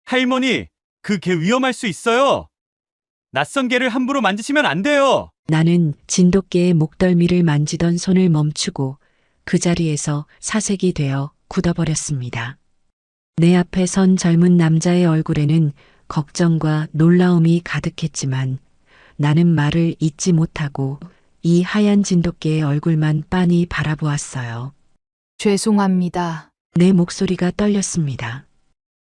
할머니, 그 개 위험할 수 있어요. 낯선 개를 함부로 만지시면 안 돼요. 나는 진돗개의 목덜미를 만지던 손을 멈추고 그 자리에서 사색이 되어 굳어버렸습니다. 내 앞에 선 젊은 남자의 얼굴에는 걱정과 놀라움이 가득했지만 나는 말을 잇지 못하고 이 하얀 진돗개의 얼굴만 빤히 바라보았어요. 죄송합니다. 내 목소리가 떨렸습니다.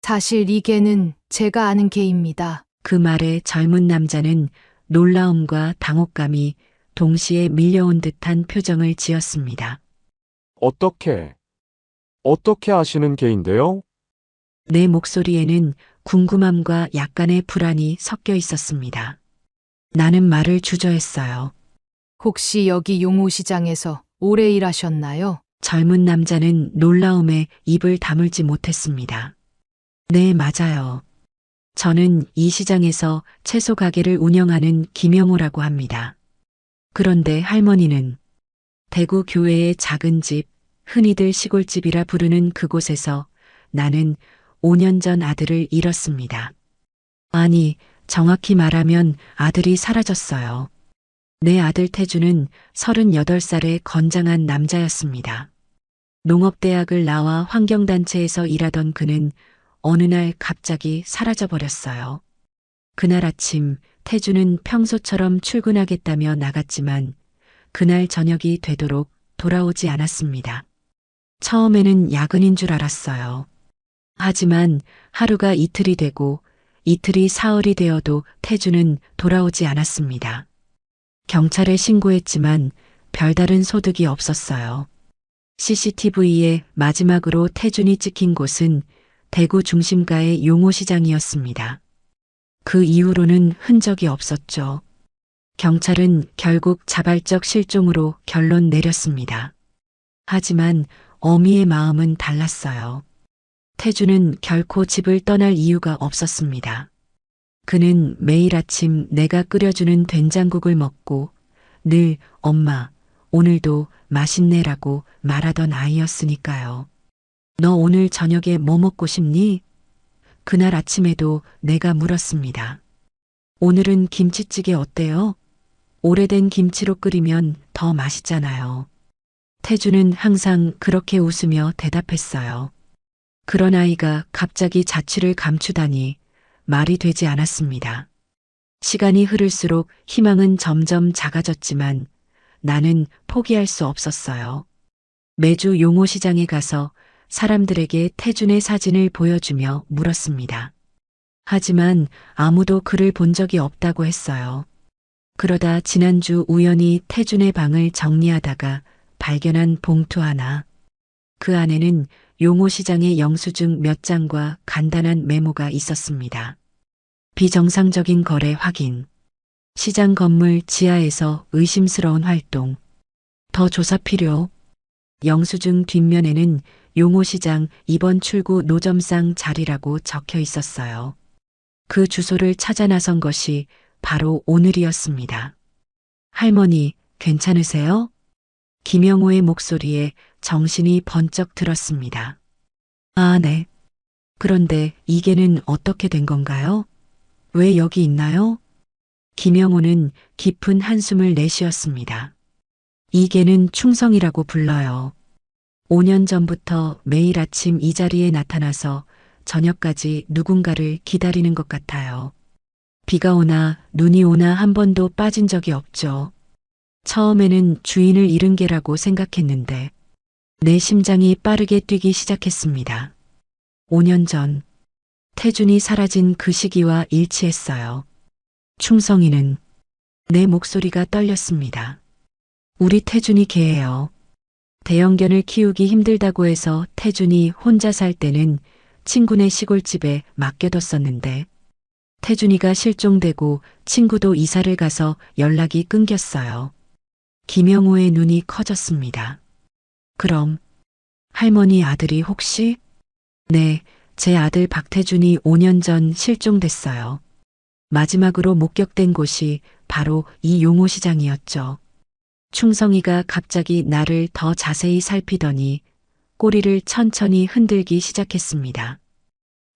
사실 이 개는 제가 아는 개입니다. 그 말에 젊은 남자는 놀라움과 당혹감이 동시에 밀려온 듯한 표정을 지었습니다. 어떻게 아시는 개인데요? 내 목소리에는 궁금함과 약간의 불안이 섞여 있었습니다. 나는 말을 주저했어요. 혹시 여기 용호시장에서 오래 일하셨나요? 젊은 남자는 놀라움에 입을 다물지 못했습니다. 네, 맞아요. 저는 이 시장에서 채소 가게를 운영하는 김영호라고 합니다. 그런데 할머니는 대구 교회의 작은 집, 흔히들 시골집이라 부르는 그곳에서 나는 5년 전 아들을 잃었습니다. 아니, 정확히 말하면 아들이 사라졌어요. 내 아들 태주는 38살의 건장한 남자였습니다. 농업대학을 나와 환경단체에서 일하던 그는 어느 날 갑자기 사라져 버렸어요. 그날 아침 태주는 평소처럼 출근하겠다며 나갔지만 그날 저녁이 되도록 돌아오지 않았습니다. 처음에는 야근인 줄 알았어요. 하지만 하루가 이틀이 되고 이틀이 사흘이 되어도 태주는 돌아오지 않았습니다. 경찰에 신고했지만 별다른 소득이 없었어요. CCTV에 마지막으로 태준이 찍힌 곳은 대구 중심가의 용호시장이었습니다. 그 이후로는 흔적이 없었죠. 경찰은 결국 자발적 실종으로 결론 내렸습니다. 하지만 어미의 마음은 달랐어요. 태주는 결코 집을 떠날 이유가 없었습니다. 그는 매일 아침 내가 끓여주는 된장국을 먹고 늘 엄마, 오늘도 맛있네라고 말하던 아이였으니까요. 너 오늘 저녁에 뭐 먹고 싶니? 그날 아침에도 내가 물었습니다. 오늘은 김치찌개 어때요? 오래된 김치로 끓이면 더 맛있잖아요. 태주는 항상 그렇게 웃으며 대답했어요. 그런 아이가 갑자기 자취를 감추다니 말이 되지 않았습니다. 시간이 흐를수록 희망은 점점 작아졌지만 나는 포기할 수 없었어요. 매주 용호시장에 가서 사람들에게 태준의 사진을 보여주며 물었습니다. 하지만 아무도 그를 본 적이 없다고 했어요. 그러다 지난주 우연히 태준의 방을 정리하다가 발견한 봉투 하나. 그 안에는 용호시장의 영수증 몇 장과 간단한 메모가 있었습니다. 비정상적인 거래 확인. 시장 건물 지하에서 의심스러운 활동. 더 조사 필요. 영수증 뒷면에는 용호시장 2번 출구 노점상 자리라고 적혀 있었어요. 그 주소를 찾아 나선 것이 바로 오늘이었습니다. 할머니, 괜찮으세요? 김영호의 목소리에 정신이 번쩍 들었습니다. 아, 네. 그런데 이 개는 어떻게 된 건가요? 왜 여기 있나요? 김영호는 깊은 한숨을 내쉬었습니다. 이 개는 충성이라고 불러요. 5년 전부터 매일 아침 이 자리에 나타나서 저녁까지 누군가를 기다리는 것 같아요. 비가 오나 눈이 오나 한 번도 빠진 적이 없죠. 처음에는 주인을 잃은 개라고 생각했는데 내 심장이 빠르게 뛰기 시작했습니다. 5년 전 태준이 사라진 그 시기와 일치했어요. 충성이는 내 목소리가 떨렸습니다. 우리 태준이 개예요. 대형견을 키우기 힘들다고 해서 태준이 혼자 살 때는 친구네 시골집에 맡겨뒀었는데 태준이가 실종되고 친구도 이사를 가서 연락이 끊겼어요. 김영호의 눈이 커졌습니다. 그럼 할머니 아들이 혹시? 네, 제 아들 박태준이 5년 전 실종됐어요. 마지막으로 목격된 곳이 바로 이 용호시장이었죠. 충성이가 갑자기 나를 더 자세히 살피더니 꼬리를 천천히 흔들기 시작했습니다.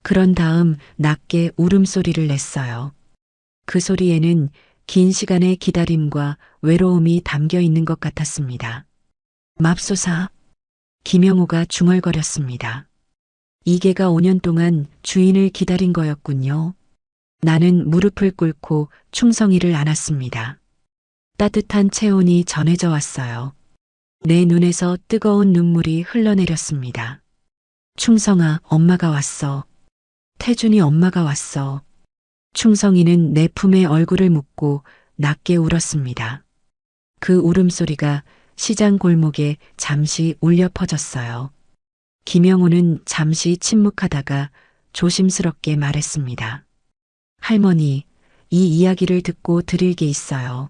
그런 다음 낮게 울음소리를 냈어요. 그 소리에는 긴 시간의 기다림과 외로움이 담겨 있는 것 같았습니다. 맙소사. 김영호가 중얼거렸습니다. 이개가 5년 동안 주인을 기다린 거였군요. 나는 무릎을 꿇고 충성이를 안았습니다. 따뜻한 체온이 전해져 왔어요. 내 눈에서 뜨거운 눈물이 흘러내렸습니다. 충성아, 엄마가 왔어. 태준이 엄마가 왔어. 충성이는 내 품에 얼굴을 묻고 낮게 울었습니다. 그 울음소리가 시장 골목에 잠시 울려 퍼졌어요. 김영호는 잠시 침묵하다가 조심스럽게 말했습니다. 할머니, 이 이야기를 듣고 드릴 게 있어요.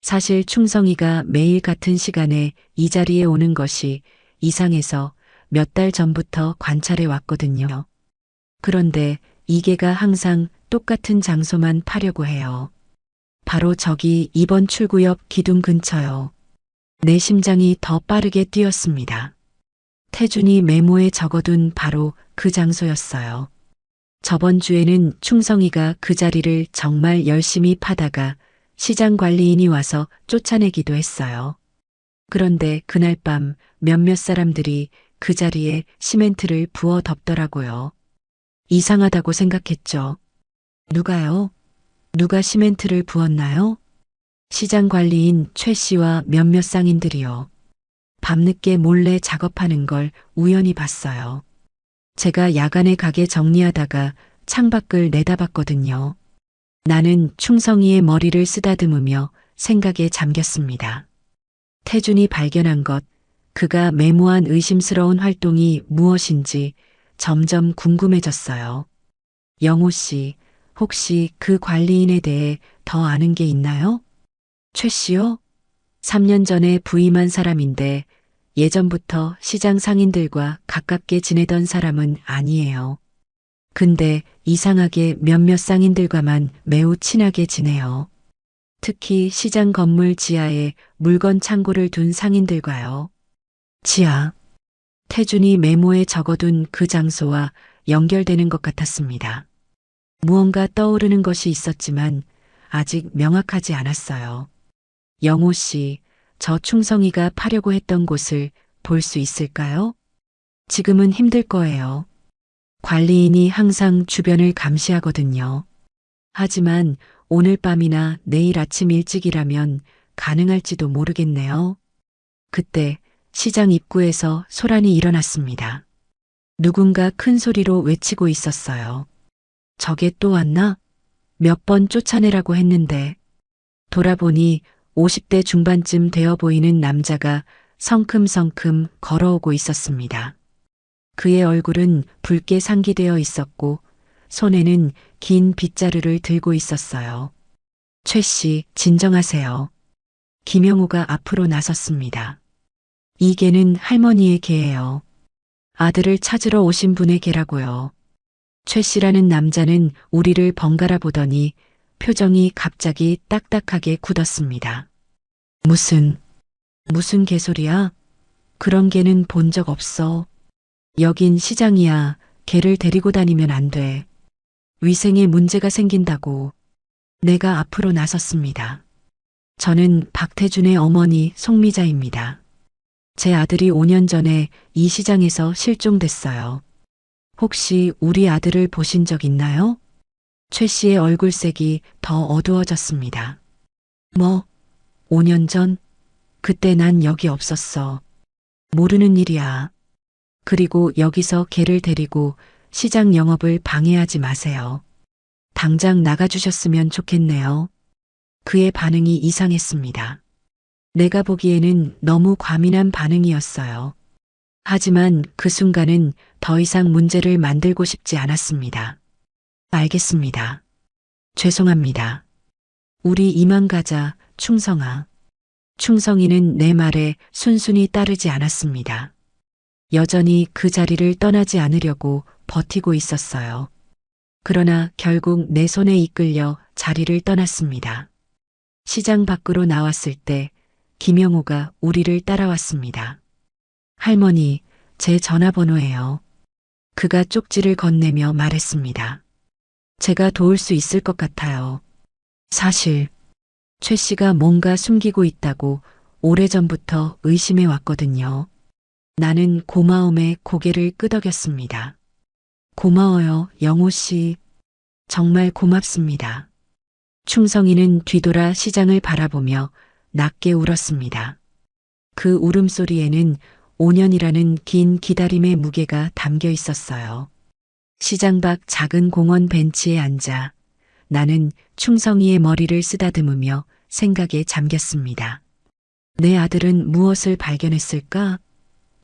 사실 충성이가 매일 같은 시간에 이 자리에 오는 것이 이상해서 몇 달 전부터 관찰해 왔거든요. 그런데 이개가 항상 똑같은 장소만 파려고 해요. 바로 저기 2번 출구옆 기둥 근처요. 내 심장이 더 빠르게 뛰었습니다. 태준이 메모에 적어둔 바로 그 장소였어요. 저번 주에는 충성이가 그 자리를 정말 열심히 파다가 시장 관리인이 와서 쫓아내기도 했어요. 그런데 그날 밤 몇몇 사람들이 그 자리에 시멘트를 부어 덮더라고요. 이상하다고 생각했죠. 누가요? 누가 시멘트를 부었나요? 시장 관리인 최 씨와 몇몇 상인들이요. 밤늦게 몰래 작업하는 걸 우연히 봤어요. 제가 야간에 가게 정리하다가 창밖을 내다봤거든요. 나는 충성이의 머리를 쓰다듬으며 생각에 잠겼습니다. 태준이 발견한 것, 그가 메모한 의심스러운 활동이 무엇인지 점점 궁금해졌어요. 영호 씨, 혹시 그 관리인에 대해 더 아는 게 있나요? 최 씨요? 3년 전에 부임한 사람인데 예전부터 시장 상인들과 가깝게 지내던 사람은 아니에요. 근데 이상하게 몇몇 상인들과만 매우 친하게 지내요. 특히 시장 건물 지하에 물건 창고를 둔 상인들과요. 지하. 태준이 메모에 적어둔 그 장소와 연결되는 것 같았습니다. 무언가 떠오르는 것이 있었지만 아직 명확하지 않았어요. 영호 씨, 저 충성이가 파려고 했던 곳을 볼 수 있을까요? 지금은 힘들 거예요. 관리인이 항상 주변을 감시하거든요. 하지만 오늘 밤이나 내일 아침 일찍이라면 가능할지도 모르겠네요. 그때 시장 입구에서 소란이 일어났습니다. 누군가 큰 소리로 외치고 있었어요. 저게 또 왔나? 몇 번 쫓아내라고 했는데. 돌아보니 50대 중반쯤 되어 보이는 남자가 성큼성큼 걸어오고 있었습니다. 그의 얼굴은 붉게 상기되어 있었고 손에는 긴 빗자루를 들고 있었어요. 최 씨, 진정하세요. 김영호가 앞으로 나섰습니다. 이 개는 할머니의 개예요. 아들을 찾으러 오신 분의 개라고요. 최 씨라는 남자는 우리를 번갈아 보더니 표정이 갑자기 딱딱하게 굳었습니다. 무슨 개소리야? 그런 개는 본 적 없어. 여긴 시장이야. 개를 데리고 다니면 안 돼. 위생에 문제가 생긴다고. 내가 앞으로 나섰습니다. 저는 박태준의 어머니 송미자입니다. 제 아들이 5년 전에 이 시장에서 실종됐어요. 혹시 우리 아들을 보신 적 있나요? 최 씨의 얼굴색이 더 어두워졌습니다. 5년 전? 그때 난 여기 없었어. 모르는 일이야. 그리고 여기서 개를 데리고 시장 영업을 방해하지 마세요. 당장 나가주셨으면 좋겠네요. 그의 반응이 이상했습니다. 내가 보기에는 너무 과민한 반응이었어요. 하지만 그 순간은 더 이상 문제를 만들고 싶지 않았습니다. 알겠습니다. 죄송합니다. 우리 이만 가자, 충성아. 충성이는 내 말에 순순히 따르지 않았습니다. 여전히 그 자리를 떠나지 않으려고 버티고 있었어요. 그러나 결국 내 손에 이끌려 자리를 떠났습니다. 시장 밖으로 나왔을 때 김영호가 우리를 따라왔습니다. 할머니, 제 전화번호예요. 그가 쪽지를 건네며 말했습니다. 제가 도울 수 있을 것 같아요. 사실 최 씨가 뭔가 숨기고 있다고 오래전부터 의심해 왔거든요. 나는 고마움에 고개를 끄덕였습니다. 고마워요, 영호 씨. 정말 고맙습니다. 충성이는 뒤돌아 시장을 바라보며 낮게 울었습니다. 그 울음소리에는 5년이라는 긴 기다림의 무게가 담겨 있었어요. 시장 밖 작은 공원 벤치에 앉아 나는 충성이의 머리를 쓰다듬으며 생각에 잠겼습니다. 내 아들은 무엇을 발견했을까?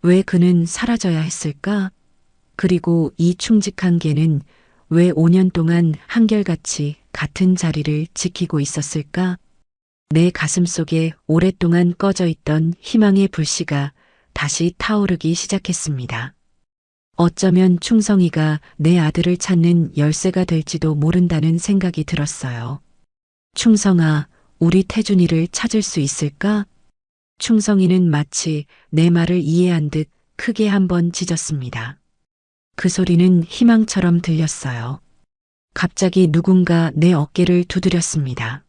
왜 그는 사라져야 했을까? 그리고 이 충직한 개는 왜 5년 동안 한결같이 같은 자리를 지키고 있었을까? 내 가슴 속에 오랫동안 꺼져 있던 희망의 불씨가 다시 타오르기 시작했습니다. 어쩌면 충성이가 내 아들을 찾는 열쇠가 될지도 모른다는 생각이 들었어요. 충성아, 우리 태준이를 찾을 수 있을까? 충성이는 마치 내 말을 이해한 듯 크게 한번 짖었습니다. 그 소리는 희망처럼 들렸어요. 갑자기 누군가 내 어깨를 두드렸습니다.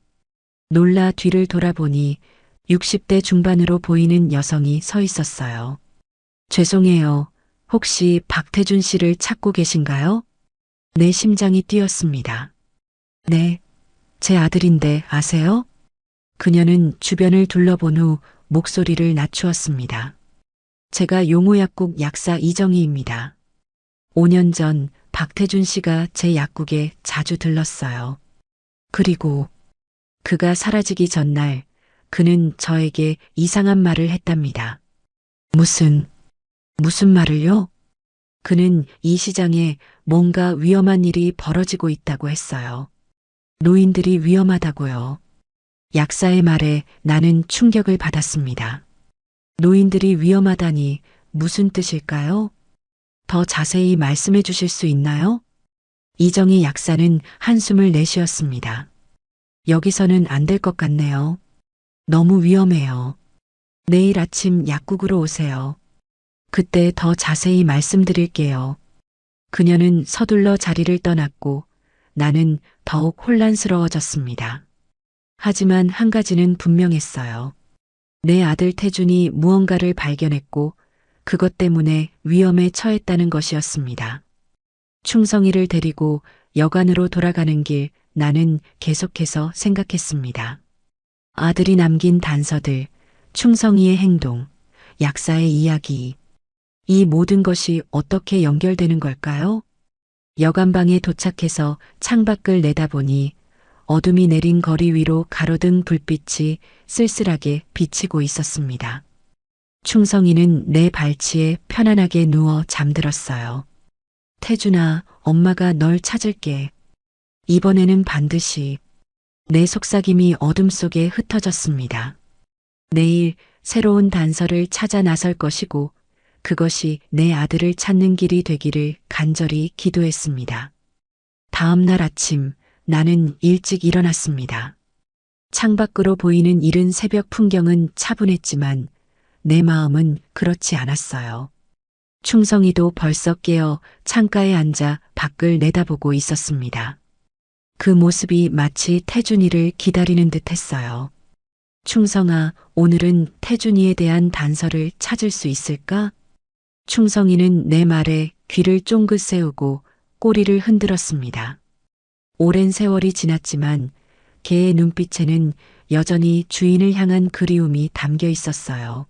놀라 뒤를 돌아보니 60대 중반으로 보이는 여성이 서 있었어요. 죄송해요. 혹시 박태준 씨를 찾고 계신가요? 내 심장이 뛰었습니다. 네, 제 아들인데 아세요? 그녀는 주변을 둘러본 후 목소리를 낮추었습니다. 제가 용호약국 약사 이정희입니다. 5년 전 박태준 씨가 제 약국에 자주 들렀어요. 그리고 그가 사라지기 전날 그는 저에게 이상한 말을 했답니다. 무슨 말을요? 그는 이 시장에 뭔가 위험한 일이 벌어지고 있다고 했어요. 노인들이 위험하다고요. 약사의 말에 나는 충격을 받았습니다. 노인들이 위험하다니 무슨 뜻일까요? 더 자세히 말씀해 주실 수 있나요? 이정희 약사는 한숨을 내쉬었습니다. 여기서는 안 될 것 같네요. 너무 위험해요. 내일 아침 약국으로 오세요. 그때 더 자세히 말씀드릴게요. 그녀는 서둘러 자리를 떠났고 나는 더욱 혼란스러워졌습니다. 하지만 한 가지는 분명했어요. 내 아들 태준이 무언가를 발견했고 그것 때문에 위험에 처했다는 것이었습니다. 충성이를 데리고 여관으로 돌아가는 길 나는 계속해서 생각했습니다. 아들이 남긴 단서들, 충성이의 행동, 약사의 이야기. 이 모든 것이 어떻게 연결되는 걸까요? 여관방에 도착해서 창밖을 내다보니 어둠이 내린 거리 위로 가로등 불빛이 쓸쓸하게 비치고 있었습니다. 충성이는 내 발치에 편안하게 누워 잠들었어요. 태준아, 엄마가 널 찾을게. 이번에는 반드시. 내 속삭임이 어둠 속에 흩어졌습니다. 내일 새로운 단서를 찾아 나설 것이고 그것이 내 아들을 찾는 길이 되기를 간절히 기도했습니다. 다음 날 아침 나는 일찍 일어났습니다. 창밖으로 보이는 이른 새벽 풍경은 차분했지만 내 마음은 그렇지 않았어요. 충성이도 벌써 깨어 창가에 앉아 밖을 내다보고 있었습니다. 그 모습이 마치 태준이를 기다리는 듯 했어요. 충성아, 오늘은 태준이에 대한 단서를 찾을 수 있을까? 충성이는 내 말에 귀를 쫑긋 세우고 꼬리를 흔들었습니다. 오랜 세월이 지났지만 개의 눈빛에는 여전히 주인을 향한 그리움이 담겨 있었어요.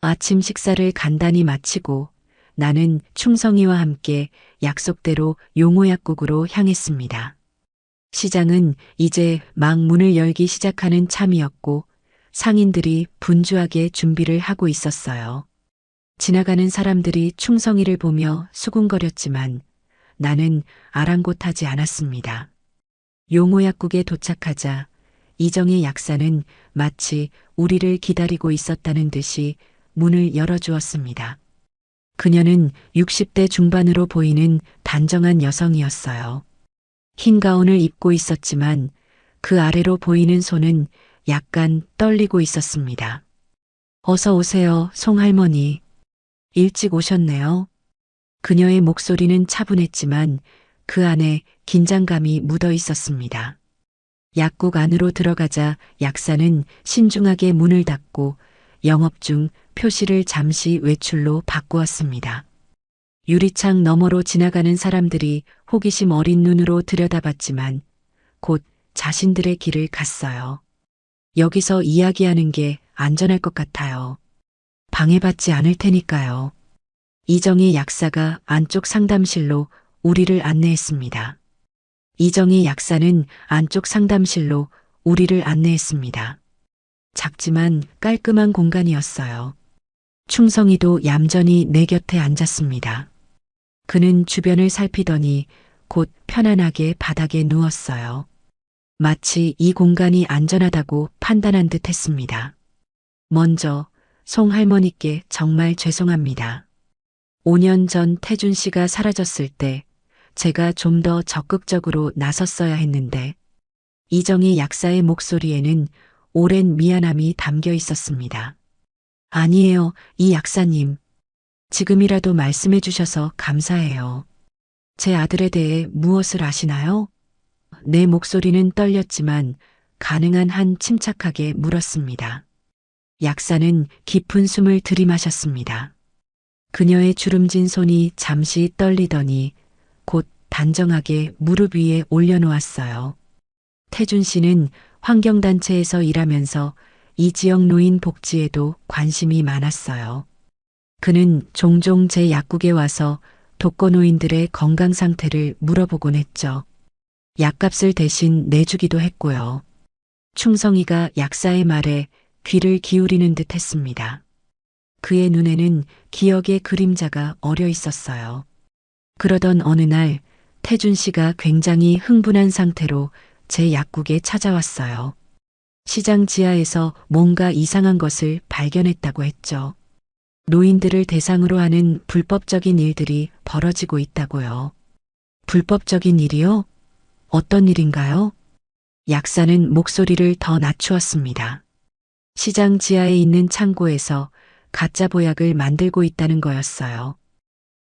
아침 식사를 간단히 마치고 나는 충성이와 함께 약속대로 용호약국으로 향했습니다. 시장은 이제 막 문을 열기 시작하는 참이었고 상인들이 분주하게 준비를 하고 있었어요. 지나가는 사람들이 충성이를 보며 수군거렸지만 나는 아랑곳하지 않았습니다. 용호약국에 도착하자 이정희 약사는 마치 우리를 기다리고 있었다는 듯이 문을 열어주었습니다. 그녀는 60대 중반으로 보이는 단정한 여성이었어요. 흰 가운을 입고 있었지만 그 아래로 보이는 손은 약간 떨리고 있었습니다. 어서 오세요, 송할머니. 일찍 오셨네요. 그녀의 목소리는 차분했지만 그 안에 긴장감이 묻어 있었습니다. 약국 안으로 들어가자 약사는 신중하게 문을 닫고 영업 중 표시를 잠시 외출로 바꾸었습니다. 유리창 너머로 지나가는 사람들이 호기심 어린 눈으로 들여다봤지만 곧 자신들의 길을 갔어요. 여기서 이야기하는 게 안전할 것 같아요. 방해받지 않을 테니까요. 이정희 약사가 안쪽 상담실로 우리를 안내했습니다. 이정희 약사는 안쪽 상담실로 우리를 안내했습니다. 작지만 깔끔한 공간이었어요. 충성이도 얌전히 내 곁에 앉았습니다. 그는 주변을 살피더니 곧 편안하게 바닥에 누웠어요. 마치 이 공간이 안전하다고 판단한 듯 했습니다. 먼저 송 할머니께 정말 죄송합니다. 5년 전 태준 씨가 사라졌을 때 제가 좀 더 적극적으로 나섰어야 했는데 이정희 약사의 목소리에는 오랜 미안함이 담겨 있었습니다. 아니에요, 이 약사님. 지금이라도 말씀해 주셔서 감사해요. 제 아들에 대해 무엇을 아시나요? 내 목소리는 떨렸지만 가능한 한 침착하게 물었습니다. 약사는 깊은 숨을 들이마셨습니다. 그녀의 주름진 손이 잠시 떨리더니 곧 단정하게 무릎 위에 올려놓았어요. 태준 씨는 환경단체에서 일하면서 이 지역 노인 복지에도 관심이 많았어요. 그는 종종 제 약국에 와서 독거노인들의 건강 상태를 물어보곤 했죠. 약값을 대신 내주기도 했고요. 충성이가 약사의 말에 귀를 기울이는 듯 했습니다. 그의 눈에는 기억의 그림자가 어려 있었어요. 그러던 어느 날 태준 씨가 굉장히 흥분한 상태로 제 약국에 찾아왔어요. 시장 지하에서 뭔가 이상한 것을 발견했다고 했죠. 노인들을 대상으로 하는 불법적인 일들이 벌어지고 있다고요. 불법적인 일이요? 어떤 일인가요? 약사는 목소리를 더 낮추었습니다. 시장 지하에 있는 창고에서 가짜 보약을 만들고 있다는 거였어요.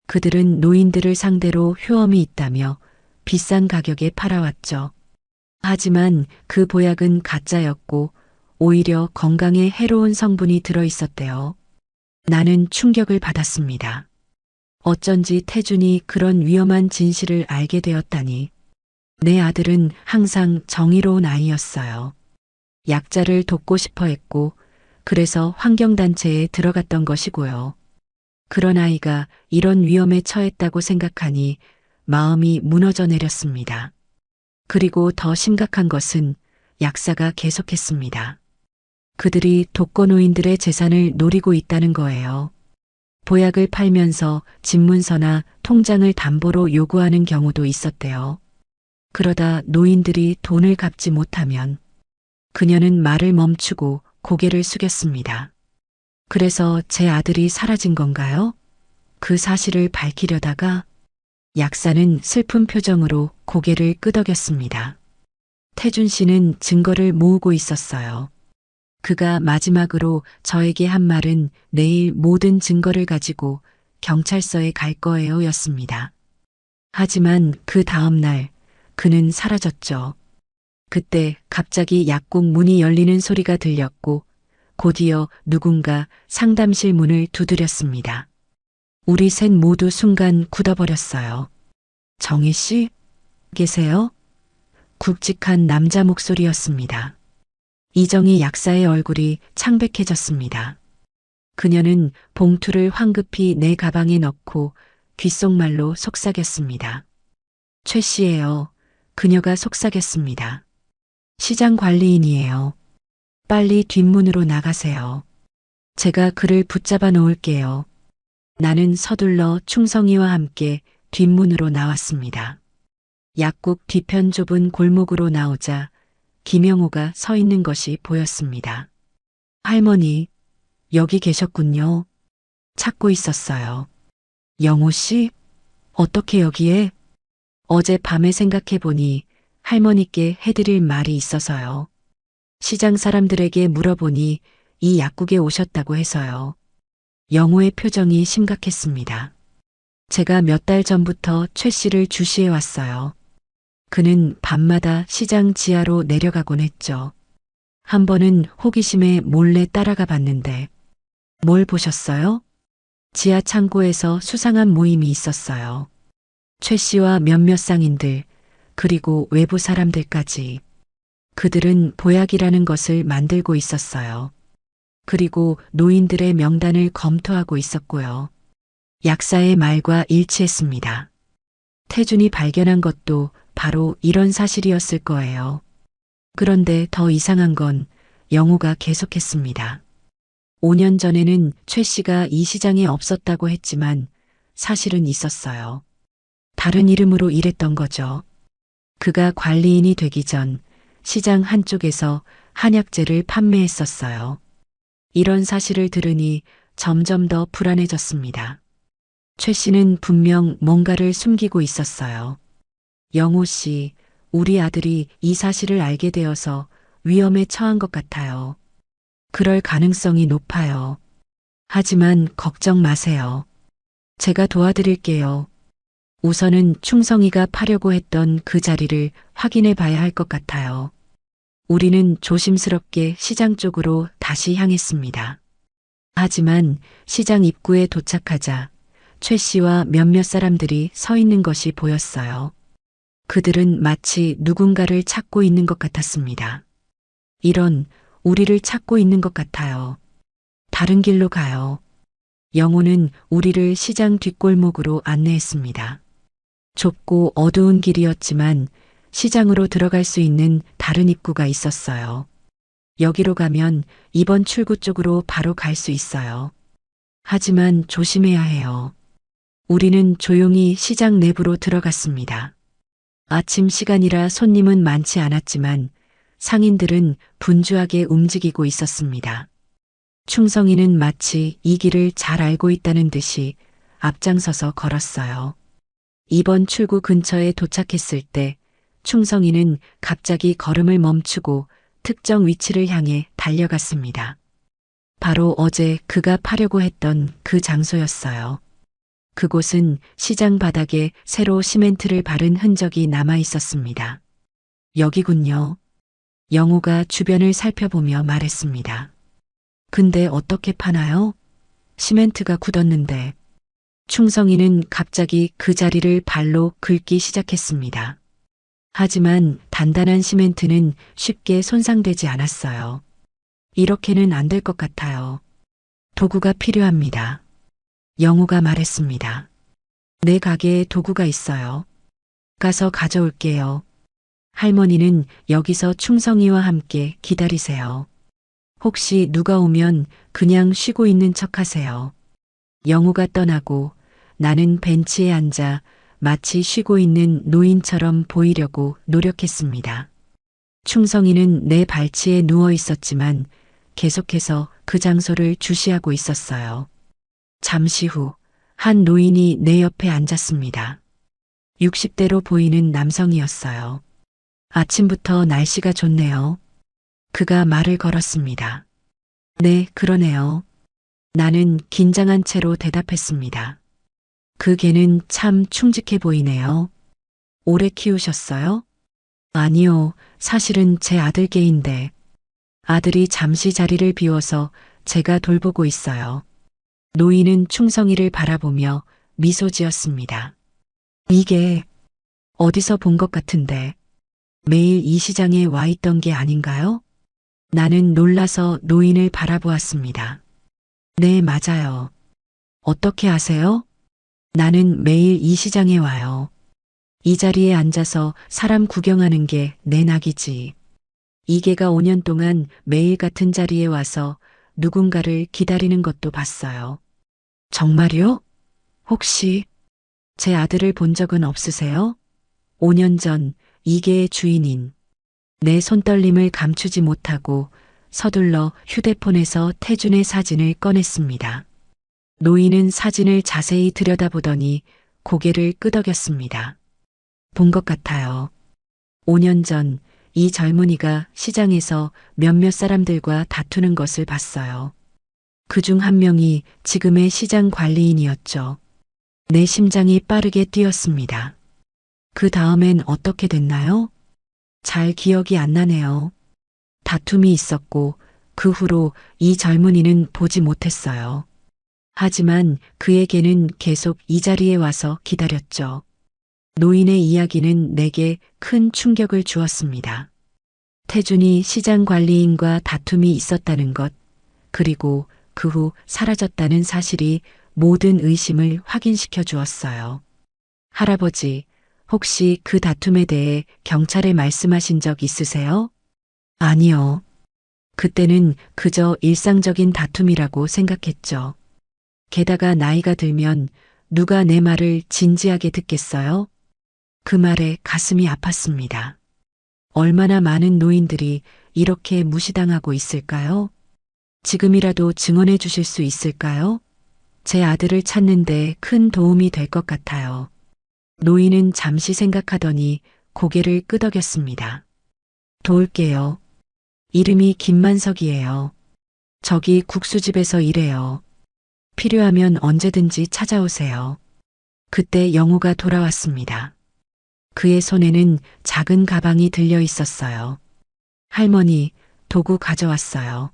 그들은 노인들을 상대로 효험이 있다며 비싼 가격에 팔아왔죠. 하지만 그 보약은 가짜였고 오히려 건강에 해로운 성분이 들어 있었대요. 나는 충격을 받았습니다. 어쩐지 태준이 그런 위험한 진실을 알게 되었다니. 내 아들은 항상 정의로운 아이였어요. 약자를 돕고 싶어 했고 그래서 환경단체에 들어갔던 것이고요. 그런 아이가 이런 위험에 처했다고 생각하니 마음이 무너져 내렸습니다. 그리고 더 심각한 것은 약사가 계속했습니다. 그들이 독거노인들의 재산을 노리고 있다는 거예요. 보약을 팔면서 집문서나 통장을 담보로 요구하는 경우도 있었대요. 그러다 노인들이 돈을 갚지 못하면 그녀는 말을 멈추고 고개를 숙였습니다. 그래서 제 아들이 사라진 건가요? 그 사실을 밝히려다가 약사는 슬픈 표정으로 고개를 끄덕였습니다. 태준 씨는 증거를 모으고 있었어요. 그가 마지막으로 저에게 한 말은 내일 모든 증거를 가지고 경찰서에 갈 거예요 였습니다. 하지만 그 다음 날 그는 사라졌죠. 그때 갑자기 약국 문이 열리는 소리가 들렸고 곧이어 누군가 상담실 문을 두드렸습니다. 우리 셋 모두 순간 굳어버렸어요. 정희 씨? 계세요? 굵직한 남자 목소리였습니다. 이정희 약사의 얼굴이 창백해졌습니다. 그녀는 봉투를 황급히 내 가방에 넣고 귓속말로 속삭였습니다. 최 씨예요. 그녀가 속삭였습니다. 시장 관리인이에요. 빨리 뒷문으로 나가세요. 제가 그를 붙잡아 놓을게요. 나는 서둘러 충성이와 함께 뒷문으로 나왔습니다. 약국 뒤편 좁은 골목으로 나오자 김영호가 서 있는 것이 보였습니다. 할머니, 여기 계셨군요. 찾고 있었어요. 영호 씨? 어떻게 여기에? 어젯밤에 생각해보니 할머니께 해드릴 말이 있어서요. 시장 사람들에게 물어보니 이 약국에 오셨다고 해서요. 영호의 표정이 심각했습니다. 제가 몇 달 전부터 최 씨를 주시해 왔어요. 그는 밤마다 시장 지하로 내려가곤 했죠. 한 번은 호기심에 몰래 따라가 봤는데, 뭘 보셨어요? 지하 창고에서 수상한 모임이 있었어요. 최 씨와 몇몇 상인들, 그리고 외부 사람들까지. 그들은 보약이라는 것을 만들고 있었어요. 그리고 노인들의 명단을 검토하고 있었고요. 약사의 말과 일치했습니다. 태준이 발견한 것도 바로 이런 사실이었을 거예요. 그런데 더 이상한 건 영호가 계속했습니다. 5년 전에는 최 씨가 이 시장에 없었다고 했지만 사실은 있었어요. 다른 이름으로 일했던 거죠. 그가 관리인이 되기 전 시장 한쪽에서 한약재를 판매했었어요. 이런 사실을 들으니 점점 더 불안해졌습니다. 최 씨는 분명 뭔가를 숨기고 있었어요. 영호 씨, 우리 아들이 이 사실을 알게 되어서 위험에 처한 것 같아요. 그럴 가능성이 높아요. 하지만 걱정 마세요. 제가 도와드릴게요. 우선은 충성이가 파려고 했던 그 자리를 확인해 봐야 할 것 같아요. 우리는 조심스럽게 시장 쪽으로 다시 향했습니다. 하지만 시장 입구에 도착하자 최 씨와 몇몇 사람들이 서 있는 것이 보였어요. 그들은 마치 누군가를 찾고 있는 것 같았습니다. 이런, 우리를 찾고 있는 것 같아요. 다른 길로 가요. 영호는 우리를 시장 뒷골목으로 안내했습니다. 좁고 어두운 길이었지만 시장으로 들어갈 수 있는 다른 입구가 있었어요. 여기로 가면 이번 출구 쪽으로 바로 갈 수 있어요. 하지만 조심해야 해요. 우리는 조용히 시장 내부로 들어갔습니다. 아침 시간이라 손님은 많지 않았지만 상인들은 분주하게 움직이고 있었습니다. 충성이는 마치 이 길을 잘 알고 있다는 듯이 앞장서서 걸었어요. 이번 출구 근처에 도착했을 때 충성이는 갑자기 걸음을 멈추고 특정 위치를 향해 달려갔습니다. 바로 어제 그가 파려고 했던 그 장소였어요. 그곳은 시장 바닥에 새로 시멘트를 바른 흔적이 남아 있었습니다. 여기군요. 영호가 주변을 살펴보며 말했습니다. 근데 어떻게 파나요? 시멘트가 굳었는데. 충성이는 갑자기 그 자리를 발로 긁기 시작했습니다. 하지만 단단한 시멘트는 쉽게 손상되지 않았어요. 이렇게는 안 될 것 같아요. 도구가 필요합니다. 영호가 말했습니다. 내 가게에 도구가 있어요. 가서 가져올게요. 할머니는 여기서 충성이와 함께 기다리세요. 혹시 누가 오면 그냥 쉬고 있는 척 하세요. 영호가 떠나고 나는 벤치에 앉아 마치 쉬고 있는 노인처럼 보이려고 노력했습니다. 충성이는 내 발치에 누워 있었지만 계속해서 그 장소를 주시하고 있었어요. 잠시 후 한 노인이 내 옆에 앉았습니다. 60대로 보이는 남성이었어요. 아침부터 날씨가 좋네요. 그가 말을 걸었습니다. 네, 그러네요. 나는 긴장한 채로 대답했습니다. 그 개는 참 충직해 보이네요. 오래 키우셨어요? 아니요, 사실은 제 아들 개인데 아들이 잠시 자리를 비워서 제가 돌보고 있어요. 노인은 충성이를 바라보며 미소 지었습니다. 이게 어디서 본 것 같은데 매일 이 시장에 와 있던 게 아닌가요? 나는 놀라서 노인을 바라보았습니다. 네, 맞아요. 어떻게 아세요? 나는 매일 이 시장에 와요. 이 자리에 앉아서 사람 구경하는 게 내 낙이지. 이개가 5년 동안 매일 같은 자리에 와서 누군가를 기다리는 것도 봤어요. 정말요? 혹시 제 아들을 본 적은 없으세요? 5년 전 이개의 주인인. 내 손떨림을 감추지 못하고 서둘러 휴대폰에서 태준의 사진을 꺼냈습니다. 노인은 사진을 자세히 들여다보더니 고개를 끄덕였습니다. 본 것 같아요. 5년 전 이 젊은이가 시장에서 몇몇 사람들과 다투는 것을 봤어요. 그중 한 명이 지금의 시장 관리인이었죠. 내 심장이 빠르게 뛰었습니다. 그 다음엔 어떻게 됐나요? 잘 기억이 안 나네요. 다툼이 있었고 그 후로 이 젊은이는 보지 못했어요. 하지만 그에게는 계속 이 자리에 와서 기다렸죠. 노인의 이야기는 내게 큰 충격을 주었습니다. 태준이 시장 관리인과 다툼이 있었다는 것, 그리고 그 후 사라졌다는 사실이 모든 의심을 확인시켜 주었어요. 할아버지, 혹시 그 다툼에 대해 경찰에 말씀하신 적 있으세요? 아니요. 그때는 그저 일상적인 다툼이라고 생각했죠. 게다가 나이가 들면 누가 내 말을 진지하게 듣겠어요? 그 말에 가슴이 아팠습니다. 얼마나 많은 노인들이 이렇게 무시당하고 있을까요? 지금이라도 증언해 주실 수 있을까요? 제 아들을 찾는데 큰 도움이 될 것 같아요. 노인은 잠시 생각하더니 고개를 끄덕였습니다. 도울게요. 이름이 김만석이에요. 저기 국수집에서 일해요. 필요하면 언제든지 찾아오세요. 그때 영우가 돌아왔습니다. 그의 손에는 작은 가방이 들려 있었어요. 할머니, 도구 가져왔어요.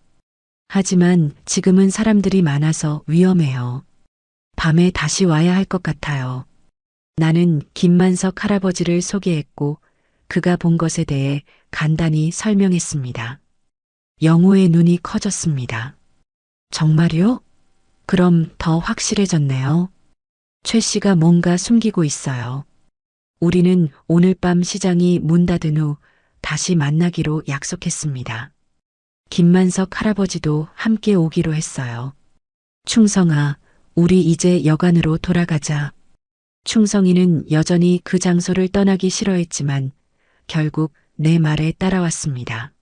하지만 지금은 사람들이 많아서 위험해요. 밤에 다시 와야 할 것 같아요. 나는 김만석 할아버지를 소개했고 그가 본 것에 대해 간단히 설명했습니다. 영우의 눈이 커졌습니다. 정말요? 그럼 더 확실해졌네요. 최 씨가 뭔가 숨기고 있어요. 우리는 오늘 밤 시장이 문 닫은 후 다시 만나기로 약속했습니다. 김만석 할아버지도 함께 오기로 했어요. 충성아, 우리 이제 여관으로 돌아가자. 충성이는 여전히 그 장소를 떠나기 싫어했지만 결국 내 말에 따라왔습니다.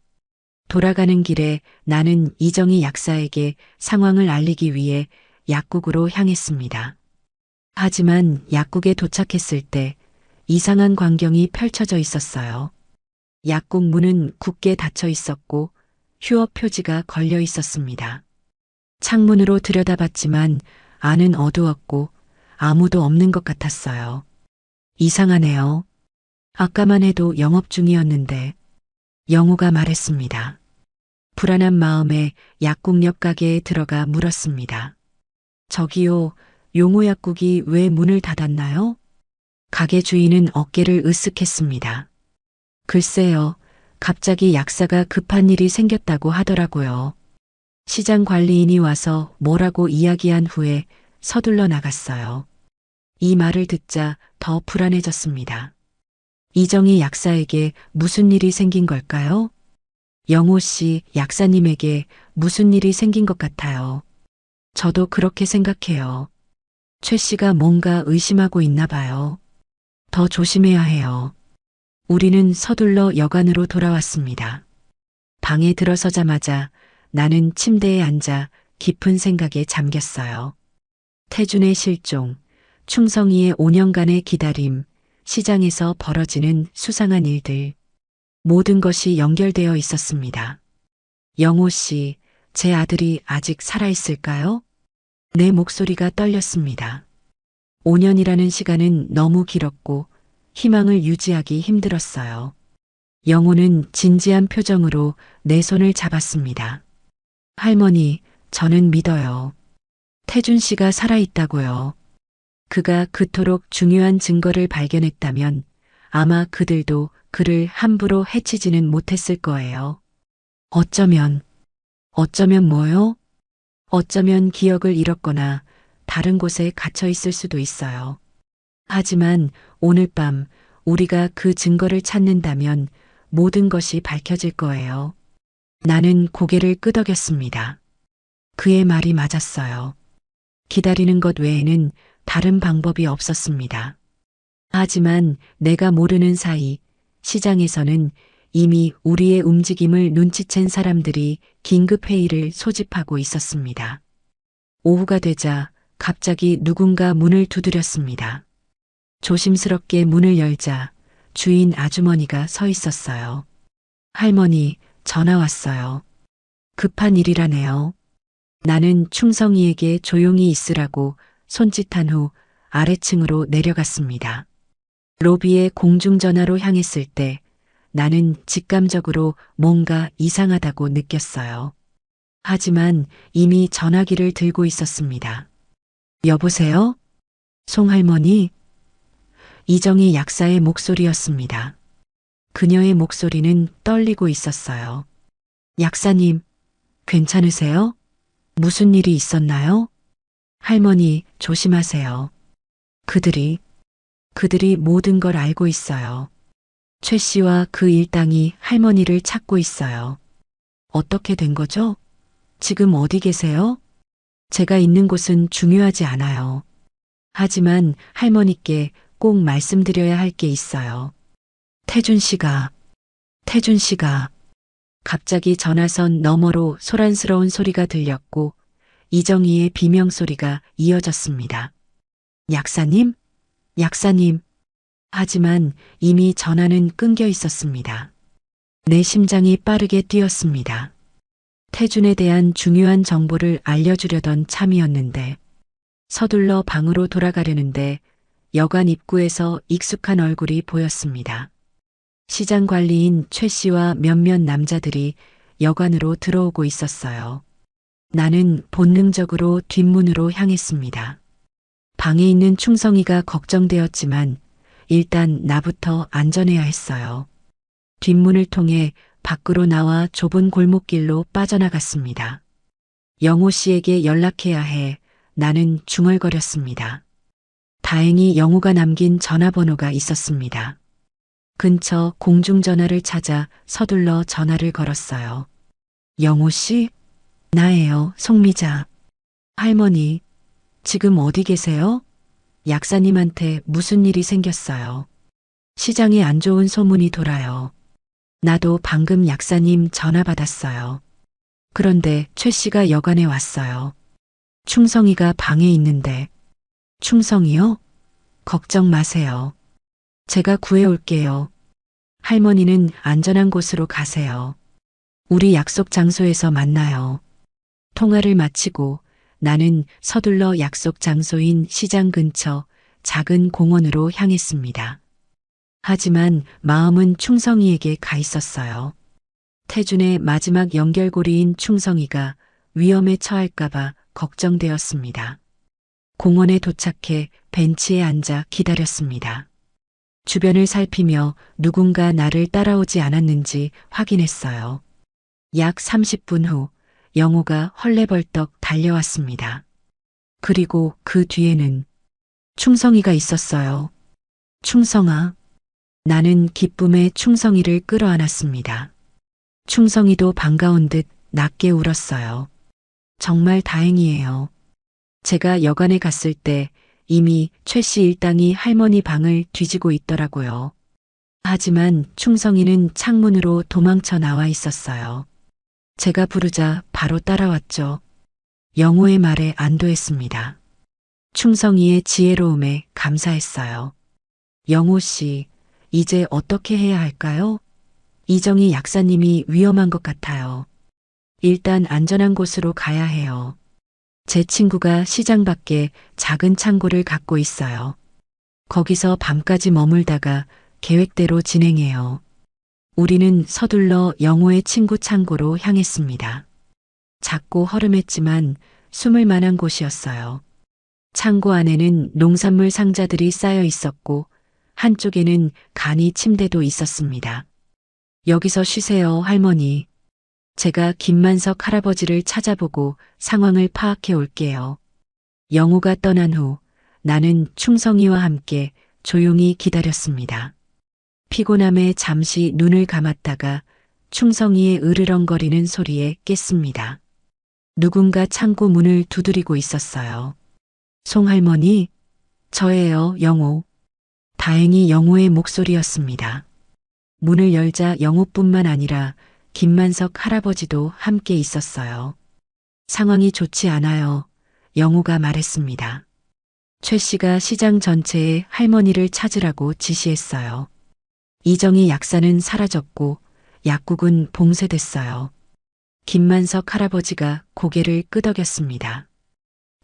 돌아가는 길에 나는 이정희 약사에게 상황을 알리기 위해 약국으로 향했습니다. 하지만 약국에 도착했을 때 이상한 광경이 펼쳐져 있었어요. 약국 문은 굳게 닫혀 있었고 휴업 표지가 걸려 있었습니다. 창문으로 들여다봤지만 안은 어두웠고 아무도 없는 것 같았어요. 이상하네요. 아까만 해도 영업 중이었는데 영우가 말했습니다. 불안한 마음에 약국 옆 가게에 들어가 물었습니다. 저기요, 용호 약국이 왜 문을 닫았나요? 가게 주인은 어깨를 으쓱했습니다. 글쎄요, 갑자기 약사가 급한 일이 생겼다고 하더라고요. 시장 관리인이 와서 뭐라고 이야기한 후에 서둘러 나갔어요. 이 말을 듣자 더 불안해졌습니다. 이정희 약사에게 무슨 일이 생긴 걸까요? 영호 씨 약사님에게 무슨 일이 생긴 것 같아요. 저도 그렇게 생각해요. 최 씨가 뭔가 의심하고 있나 봐요. 더 조심해야 해요. 우리는 서둘러 여관으로 돌아왔습니다. 방에 들어서자마자 나는 침대에 앉아 깊은 생각에 잠겼어요. 태준의 실종, 충성이의 5년간의 기다림, 시장에서 벌어지는 수상한 일들. 모든 것이 연결되어 있었습니다. 영호 씨, 제 아들이 아직 살아있을까요? 내 목소리가 떨렸습니다. 5년이라는 시간은 너무 길었고 희망을 유지하기 힘들었어요. 영호는 진지한 표정으로 내 손을 잡았습니다. 할머니, 저는 믿어요. 태준 씨가 살아있다고요. 그가 그토록 중요한 증거를 발견했다면 아마 그들도 그를 함부로 해치지는 못했을 거예요. 어쩌면 뭐요? 어쩌면 기억을 잃었거나 다른 곳에 갇혀 있을 수도 있어요. 하지만 오늘 밤 우리가 그 증거를 찾는다면 모든 것이 밝혀질 거예요. 나는 고개를 끄덕였습니다. 그의 말이 맞았어요. 기다리는 것 외에는 다른 방법이 없었습니다. 하지만 내가 모르는 사이 시장에서는 이미 우리의 움직임을 눈치챈 사람들이 긴급 회의를 소집하고 있었습니다. 오후가 되자 갑자기 누군가 문을 두드렸습니다. 조심스럽게 문을 열자 주인 아주머니가 서 있었어요. 할머니, 전화 왔어요. 급한 일이라네요. 나는 충성이에게 조용히 있으라고 손짓한 후 아래층으로 내려갔습니다. 로비에 공중전화로 향했을 때 나는 직감적으로 뭔가 이상하다고 느꼈어요. 하지만 이미 전화기를 들고 있었습니다. 여보세요? 송할머니? 이정희 약사의 목소리였습니다. 그녀의 목소리는 떨리고 있었어요. 약사님, 괜찮으세요? 무슨 일이 있었나요? 할머니, 조심하세요. 그들이 모든 걸 알고 있어요. 최 씨와 그 일당이 할머니를 찾고 있어요. 어떻게 된 거죠? 지금 어디 계세요? 제가 있는 곳은 중요하지 않아요. 하지만 할머니께 꼭 말씀드려야 할 게 있어요. 태준 씨가 갑자기 전화선 너머로 소란스러운 소리가 들렸고 이정희의 비명소리가 이어졌습니다. 약사님? 약사님. 하지만 이미 전화는 끊겨 있었습니다. 내 심장이 빠르게 뛰었습니다. 태준에 대한 중요한 정보를 알려주려던 참이었는데 서둘러 방으로 돌아가려는데 여관 입구에서 익숙한 얼굴이 보였습니다. 시장 관리인 최 씨와 몇몇 남자들이 여관으로 들어오고 있었어요. 나는 본능적으로 뒷문으로 향했습니다. 방에 있는 충성이가 걱정되었지만 일단 나부터 안전해야 했어요. 뒷문을 통해 밖으로 나와 좁은 골목길로 빠져나갔습니다. 영호 씨에게 연락해야 해 나는 중얼거렸습니다. 다행히 영호가 남긴 전화번호가 있었습니다. 근처 공중전화를 찾아 서둘러 전화를 걸었어요. 영호 씨? 나예요, 송미자. 할머니, 지금 어디 계세요? 약사님한테 무슨 일이 생겼어요. 시장에 안 좋은 소문이 돌아요. 나도 방금 약사님 전화 받았어요. 그런데 최 씨가 여관에 왔어요. 충성이가 방에 있는데. 충성이요? 걱정 마세요. 제가 구해올게요. 할머니는 안전한 곳으로 가세요. 우리 약속 장소에서 만나요. 통화를 마치고 나는 서둘러 약속 장소인 시장 근처 작은 공원으로 향했습니다. 하지만 마음은 충성이에게 가 있었어요. 태준의 마지막 연결고리인 충성이가 위험에 처할까봐 걱정되었습니다. 공원에 도착해 벤치에 앉아 기다렸습니다. 주변을 살피며 누군가 나를 따라오지 않았는지 확인했어요. 약 30분 후 영호가 헐레벌떡 달려왔습니다. 그리고 그 뒤에는 충성이가 있었어요. 충성아. 나는 기쁨에 충성이를 끌어안았습니다. 충성이도 반가운 듯 낮게 울었어요. 정말 다행이에요. 제가 여관에 갔을 때 이미 최 씨 일당이 할머니 방을 뒤지고 있더라고요. 하지만 충성이는 창문으로 도망쳐 나와 있었어요. 제가 부르자 바로 따라왔죠. 영호의 말에 안도했습니다. 충성이의 지혜로움에 감사했어요. 영호 씨, 이제 어떻게 해야 할까요? 이정희 약사님이 위험한 것 같아요. 일단 안전한 곳으로 가야 해요. 제 친구가 시장 밖에 작은 창고를 갖고 있어요. 거기서 밤까지 머물다가 계획대로 진행해요. 우리는 서둘러 영호의 친구 창고로 향했습니다. 작고 허름했지만 숨을 만한 곳이었어요. 창고 안에는 농산물 상자들이 쌓여 있었고 한쪽에는 간이 침대도 있었습니다. 여기서 쉬세요, 할머니. 제가 김만석 할아버지를 찾아보고 상황을 파악해 올게요. 영호가 떠난 후 나는 충성이와 함께 조용히 기다렸습니다. 피곤함에 잠시 눈을 감았다가 충성이의 으르렁거리는 소리에 깼습니다. 누군가 창고 문을 두드리고 있었어요. 송할머니, 저예요, 영호. 다행히 영호의 목소리였습니다. 문을 열자 영호뿐만 아니라 김만석 할아버지도 함께 있었어요. 상황이 좋지 않아요. 영호가 말했습니다. 최 씨가 시장 전체에 할머니를 찾으라고 지시했어요. 이정희 약사는 사라졌고 약국은 봉쇄됐어요. 김만석 할아버지가 고개를 끄덕였습니다.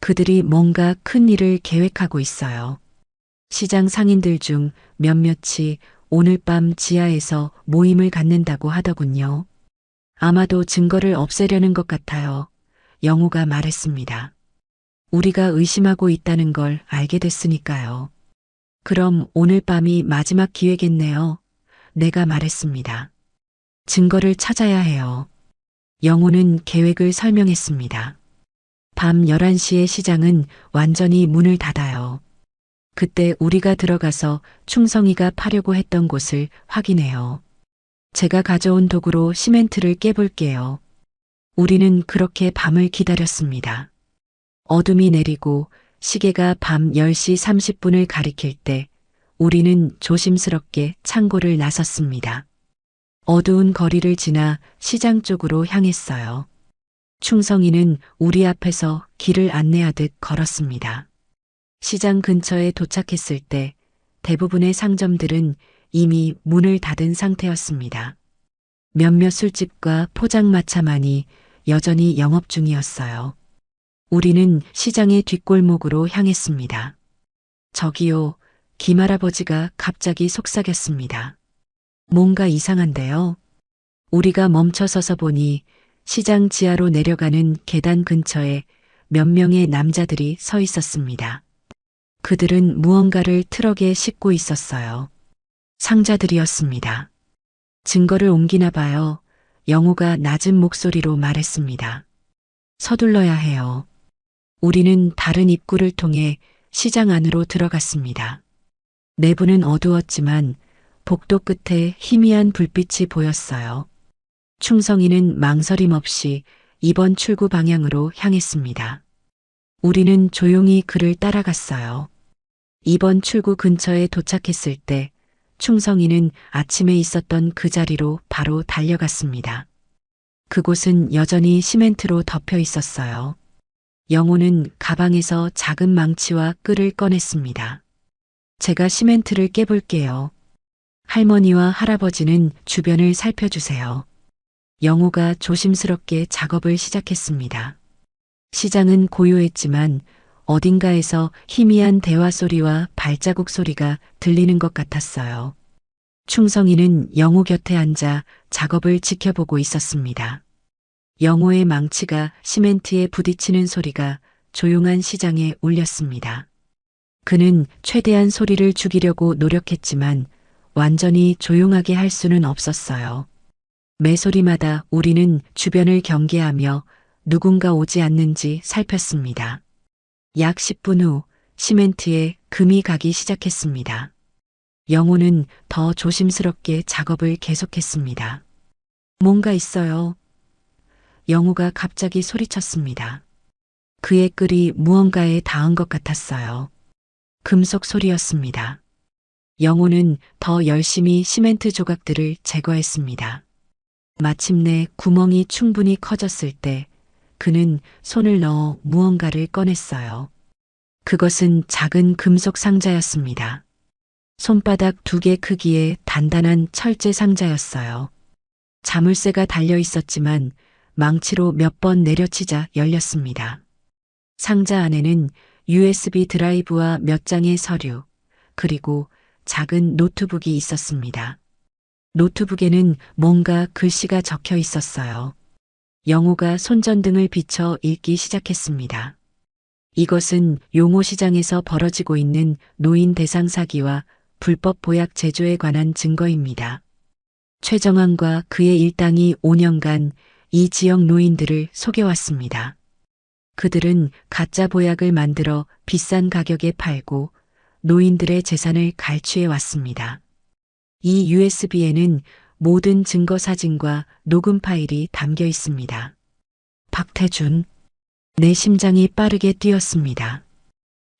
그들이 뭔가 큰 일을 계획하고 있어요. 시장 상인들 중 몇몇이 오늘 밤 지하에서 모임을 갖는다고 하더군요. 아마도 증거를 없애려는 것 같아요. 영호가 말했습니다. 우리가 의심하고 있다는 걸 알게 됐으니까요. 그럼 오늘 밤이 마지막 기회겠네요. 내가 말했습니다. 증거를 찾아야 해요. 영호는 계획을 설명했습니다. 밤 11시에 시장은 완전히 문을 닫아요. 그때 우리가 들어가서 충성이가 파려고 했던 곳을 확인해요. 제가 가져온 도구로 시멘트를 깨볼게요. 우리는 그렇게 밤을 기다렸습니다. 어둠이 내리고 시계가 밤 10시 30분을 가리킬 때 우리는 조심스럽게 창고를 나섰습니다. 어두운 거리를 지나 시장 쪽으로 향했어요. 충성이는 우리 앞에서 길을 안내하듯 걸었습니다. 시장 근처에 도착했을 때 대부분의 상점들은 이미 문을 닫은 상태였습니다. 몇몇 술집과 포장마차만이 여전히 영업 중이었어요. 우리는 시장의 뒷골목으로 향했습니다. 저기요, 김할아버지가 갑자기 속삭였습니다. 뭔가 이상한데요? 우리가 멈춰서서 보니 시장 지하로 내려가는 계단 근처에 몇 명의 남자들이 서 있었습니다. 그들은 무언가를 트럭에 싣고 있었어요. 상자들이었습니다. 증거를 옮기나 봐요. 영호가 낮은 목소리로 말했습니다. 서둘러야 해요. 우리는 다른 입구를 통해 시장 안으로 들어갔습니다. 내부는 어두웠지만 복도 끝에 희미한 불빛이 보였어요. 충성이는 망설임 없이 2번 출구 방향으로 향했습니다. 우리는 조용히 그를 따라갔어요. 2번 출구 근처에 도착했을 때 충성이는 아침에 있었던 그 자리로 바로 달려갔습니다. 그곳은 여전히 시멘트로 덮여 있었어요. 영호는 가방에서 작은 망치와 끌을 꺼냈습니다. 제가 시멘트를 깨볼게요. 할머니와 할아버지는 주변을 살펴주세요. 영호가 조심스럽게 작업을 시작했습니다. 시장은 고요했지만 어딘가에서 희미한 대화 소리와 발자국 소리가 들리는 것 같았어요. 충성이는 영호 곁에 앉아 작업을 지켜보고 있었습니다. 영호의 망치가 시멘트에 부딪히는 소리가 조용한 시장에 울렸습니다. 그는 최대한 소리를 죽이려고 노력했지만 완전히 조용하게 할 수는 없었어요. 매 소리마다 우리는 주변을 경계하며 누군가 오지 않는지 살폈습니다. 약 10분 후 시멘트에 금이 가기 시작했습니다. 영호는 더 조심스럽게 작업을 계속했습니다. 뭔가 있어요. 영호가 갑자기 소리쳤습니다. 그의 끌이 무언가에 닿은 것 같았어요. 금속 소리였습니다. 영호는 더 열심히 시멘트 조각들을 제거했습니다. 마침내 구멍이 충분히 커졌을 때 그는 손을 넣어 무언가를 꺼냈어요. 그것은 작은 금속 상자였습니다. 손바닥 2개 크기의 단단한 철제 상자였어요. 자물쇠가 달려 있었지만 망치로 몇 번 내려치자 열렸습니다. 상자 안에는 USB 드라이브와 몇 장의 서류, 그리고 작은 노트북이 있었습니다. 노트북에는 뭔가 글씨가 적혀 있었어요. 영호가 손전등을 비춰 읽기 시작했습니다. 이것은 용호시장에서 벌어지고 있는 노인 대상 사기와 불법 보약 제조에 관한 증거입니다. 최정환과 그의 일당이 5년간 이 지역 노인들을 속여왔습니다. 그들은 가짜 보약을 만들어 비싼 가격에 팔고 노인들의 재산을 갈취해 왔습니다. 이 USB에는 모든 증거 사진과 녹음 파일이 담겨 있습니다. 박태준, 내 심장이 빠르게 뛰었습니다.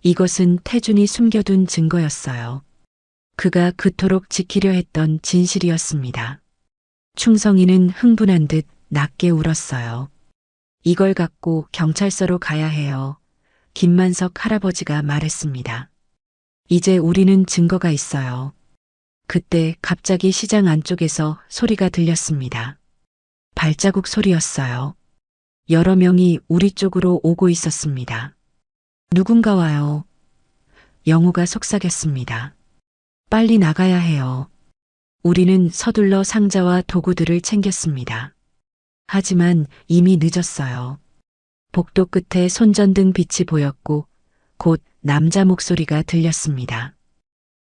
이것은 태준이 숨겨둔 증거였어요. 그가 그토록 지키려 했던 진실이었습니다. 충성이는 흥분한 듯 낮게 울었어요. 이걸 갖고 경찰서로 가야 해요. 김만석 할아버지가 말했습니다. 이제 우리는 증거가 있어요. 그때 갑자기 시장 안쪽에서 소리가 들렸습니다. 발자국 소리였어요. 여러 명이 우리 쪽으로 오고 있었습니다. 누군가 와요. 영우가 속삭였습니다. 빨리 나가야 해요. 우리는 서둘러 상자와 도구들을 챙겼습니다. 하지만 이미 늦었어요. 복도 끝에 손전등 빛이 보였고 곧 남자 목소리가 들렸습니다.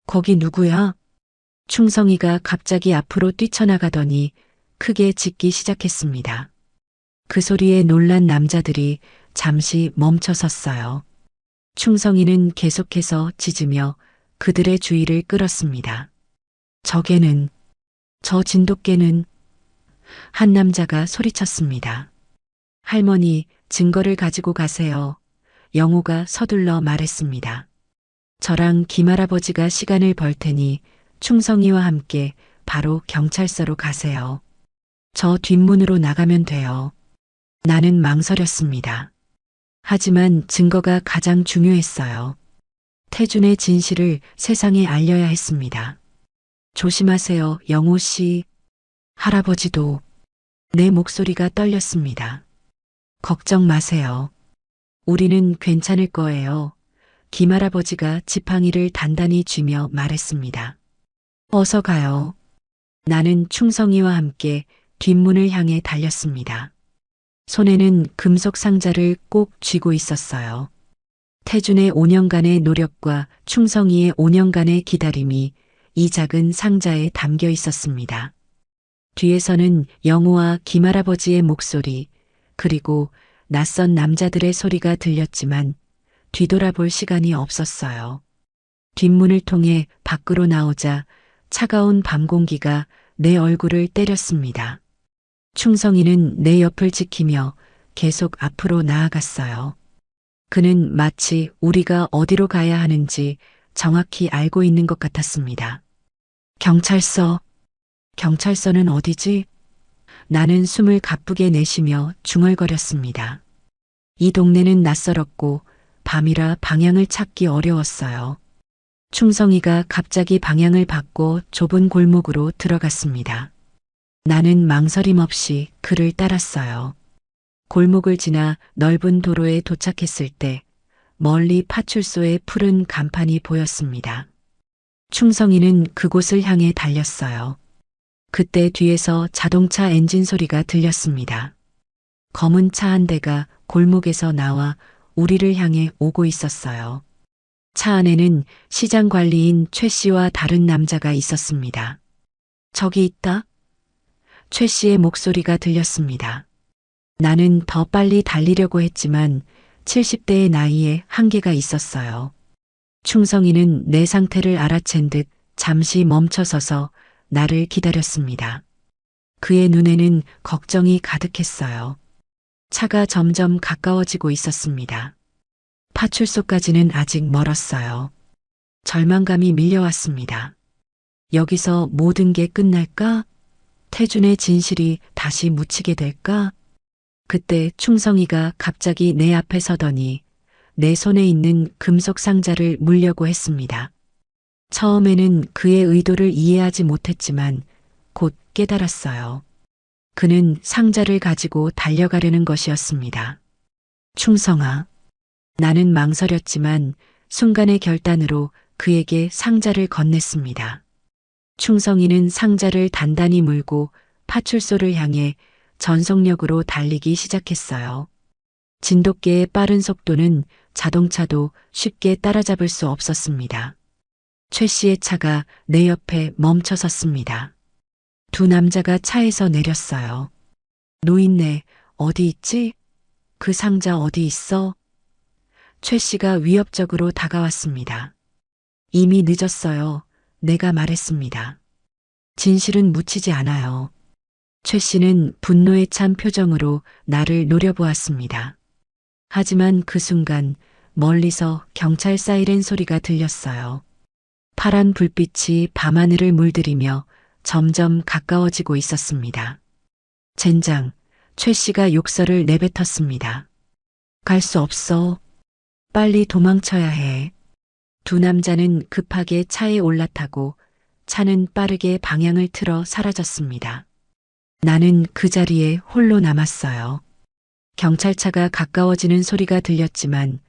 거기 누구야? 충성이가 갑자기 앞으로 뛰쳐나가더니 크게 짖기 시작했습니다. 그 소리에 놀란 남자들이 잠시 멈춰 섰어요. 충성이는 계속해서 짖으며 그들의 주의를 끌었습니다. 저게는, 저 진돗개는, 한 남자가 소리쳤습니다. 할머니, 증거를 가지고 가세요. 영우가 서둘러 말했습니다. 저랑 김할아버지가 시간을 벌 테니 충성이와 함께 바로 경찰서로 가세요. 저 뒷문으로 나가면 돼요. 나는 망설였습니다. 하지만 증거가 가장 중요했어요. 태준의 진실을 세상에 알려야 했습니다. 조심하세요, 영우 씨. 할아버지도. 내 목소리가 떨렸습니다. 걱정 마세요. 우리는 괜찮을 거예요. 김할아버지가 지팡이를 단단히 쥐며 말했습니다. 어서 가요. 나는 충성이와 함께 뒷문을 향해 달렸습니다. 손에는 금속 상자를 꼭 쥐고 있었어요. 태준의 5년간의 노력과 충성이의 5년간의 기다림이 이 작은 상자에 담겨 있었습니다. 뒤에서는 영우와 김할아버지의 목소리, 그리고 낯선 남자들의 소리가 들렸지만 뒤돌아볼 시간이 없었어요. 뒷문을 통해 밖으로 나오자 차가운 밤 공기가 내 얼굴을 때렸습니다. 충성이는 내 옆을 지키며 계속 앞으로 나아갔어요. 그는 마치 우리가 어디로 가야 하는지 정확히 알고 있는 것 같았습니다. 경찰서. 경찰서는 어디지? 나는 숨을 가쁘게 내쉬며 중얼거렸습니다. 이 동네는 낯설었고 밤이라 방향을 찾기 어려웠어요. 충성이가 갑자기 방향을 바꿔 좁은 골목으로 들어갔습니다. 나는 망설임 없이 그를 따랐어요. 골목을 지나 넓은 도로에 도착했을 때 멀리 파출소의 푸른 간판이 보였습니다. 충성이는 그곳을 향해 달렸어요. 그때 뒤에서 자동차 엔진 소리가 들렸습니다. 검은 차 한 대가 골목에서 나와 우리를 향해 오고 있었어요. 차 안에는 시장 관리인 최 씨와 다른 남자가 있었습니다. 저기 있다. 최 씨의 목소리가 들렸습니다. 나는 더 빨리 달리려고 했지만 70대의 나이에 한계가 있었어요. 충성이는 내 상태를 알아챈 듯 잠시 멈춰서서 나를 기다렸습니다. 그의 눈에는 걱정이 가득했어요. 차가 점점 가까워지고 있었습니다. 파출소까지는 아직 멀었어요. 절망감이 밀려왔습니다. 여기서 모든 게 끝날까? 태준의 진실이 다시 묻히게 될까? 그때 충성이가 갑자기 내 앞에 서더니 내 손에 있는 금속 상자를 물려고 했습니다. 처음에는 그의 의도를 이해하지 못했지만 곧 깨달았어요. 그는 상자를 가지고 달려가려는 것이었습니다. 충성아. 나는 망설였지만 순간의 결단으로 그에게 상자를 건넸습니다. 충성이는 상자를 단단히 물고 파출소를 향해 전속력으로 달리기 시작했어요. 진돗개의 빠른 속도는 자동차도 쉽게 따라잡을 수 없었습니다. 최 씨의 차가 내 옆에 멈춰 섰습니다. 두 남자가 차에서 내렸어요. 노인네, 어디 있지? 그 상자 어디 있어? 최 씨가 위협적으로 다가왔습니다. 이미 늦었어요. 내가 말했습니다. 진실은 묻히지 않아요. 최 씨는 분노에 찬 표정으로 나를 노려보았습니다. 하지만 그 순간 멀리서 경찰 사이렌 소리가 들렸어요. 파란 불빛이 밤하늘을 물들이며 점점 가까워지고 있었습니다. 젠장, 최 씨가 욕설을 내뱉었습니다. 갈 수 없어. 빨리 도망쳐야 해. 두 남자는 급하게 차에 올라타고 차는 빠르게 방향을 틀어 사라졌습니다. 나는 그 자리에 홀로 남았어요. 경찰차가 가까워지는 소리가 들렸지만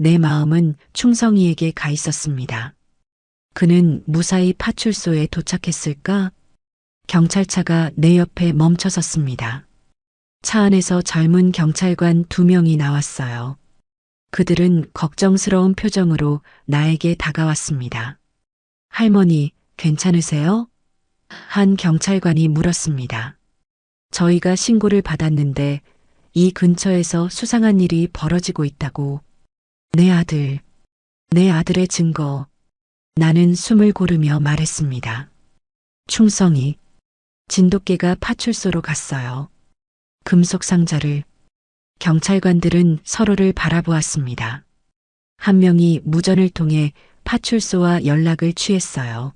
내 마음은 충성이에게 가 있었습니다. 그는 무사히 파출소에 도착했을까? 경찰차가 내 옆에 멈춰섰습니다. 차 안에서 젊은 경찰관 2명이 나왔어요. 그들은 걱정스러운 표정으로 나에게 다가왔습니다. 할머니, 괜찮으세요? 한 경찰관이 물었습니다. 저희가 신고를 받았는데 이 근처에서 수상한 일이 벌어지고 있다고. 내 아들의 증거. 나는 숨을 고르며 말했습니다. 충성이. 진돗개가 파출소로 갔어요. 금속 상자를. 경찰관들은 서로를 바라보았습니다. 한 명이 무전을 통해 파출소와 연락을 취했어요.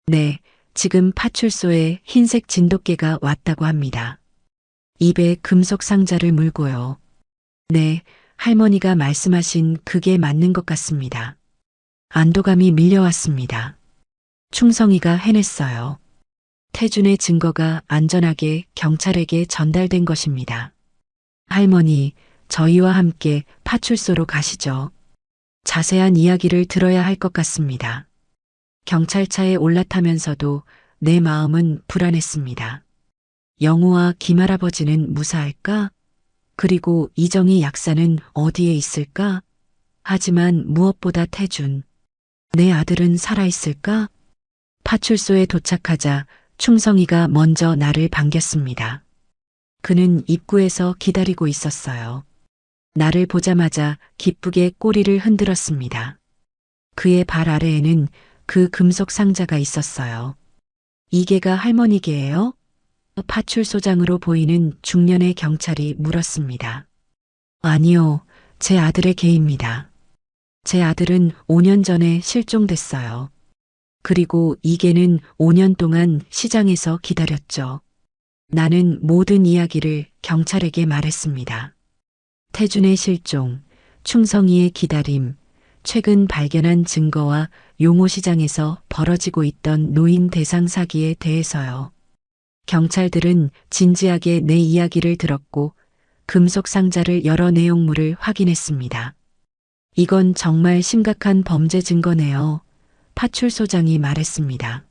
네, 지금 파출소에 흰색 진돗개가 왔다고 합니다. 입에 금속 상자를 물고요. 네, 할머니가 말씀하신 그게 맞는 것 같습니다. 안도감이 밀려왔습니다. 충성이가 해냈어요. 태준의 증거가 안전하게 경찰에게 전달된 것입니다. 할머니, 저희와 함께 파출소로 가시죠. 자세한 이야기를 들어야 할 것 같습니다. 경찰차에 올라타면서도 내 마음은 불안했습니다. 영우와 김할아버지는 무사할까? 그리고 이정희 약사는 어디에 있을까? 하지만 무엇보다 태준, 내 아들은 살아있을까? 파출소에 도착하자 충성이가 먼저 나를 반겼습니다. 그는 입구에서 기다리고 있었어요. 나를 보자마자 기쁘게 꼬리를 흔들었습니다. 그의 발 아래에는 그 금속 상자가 있었어요. 이 개가 할머니 개예요? 파출소장으로 보이는 중년의 경찰이 물었습니다. 아니요, 제 아들의 개입니다. 제 아들은 5년 전에 실종됐어요. 그리고 이 개는 5년 동안 시장에서 기다렸죠. 나는 모든 이야기를 경찰에게 말했습니다. 태준의 실종, 충성이의 기다림, 최근 발견한 증거와 용호시장에서 벌어지고 있던 노인 대상 사기에 대해서요. 경찰들은 진지하게 내 이야기를 들었고 금속 상자를 열어 내용물을 확인했습니다. 이건 정말 심각한 범죄 증거네요. 파출소장이 말했습니다.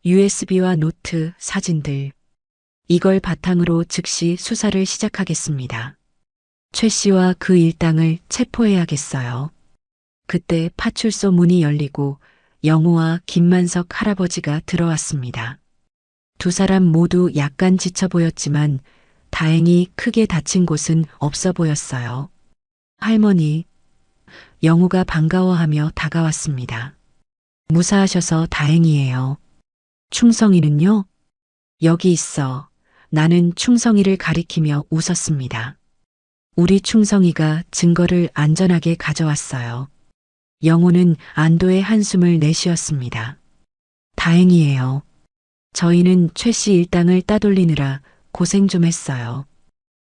USB와 노트, 사진들. 이걸 바탕으로 즉시 수사를 시작하겠습니다. 최 씨와 그 일당을 체포해야겠어요. 그때 파출소 문이 열리고 영우와 김만석 할아버지가 들어왔습니다. 두 사람 모두 약간 지쳐 보였지만 다행히 크게 다친 곳은 없어 보였어요. 할머니, 영우가 반가워하며 다가왔습니다. 무사하셔서 다행이에요. 충성이는요? 여기 있어. 나는 충성이를 가리키며 웃었습니다. 우리 충성이가 증거를 안전하게 가져왔어요. 영우는 안도의 한숨을 내쉬었습니다. 다행이에요. 저희는 최 씨 일당을 따돌리느라 고생 좀 했어요.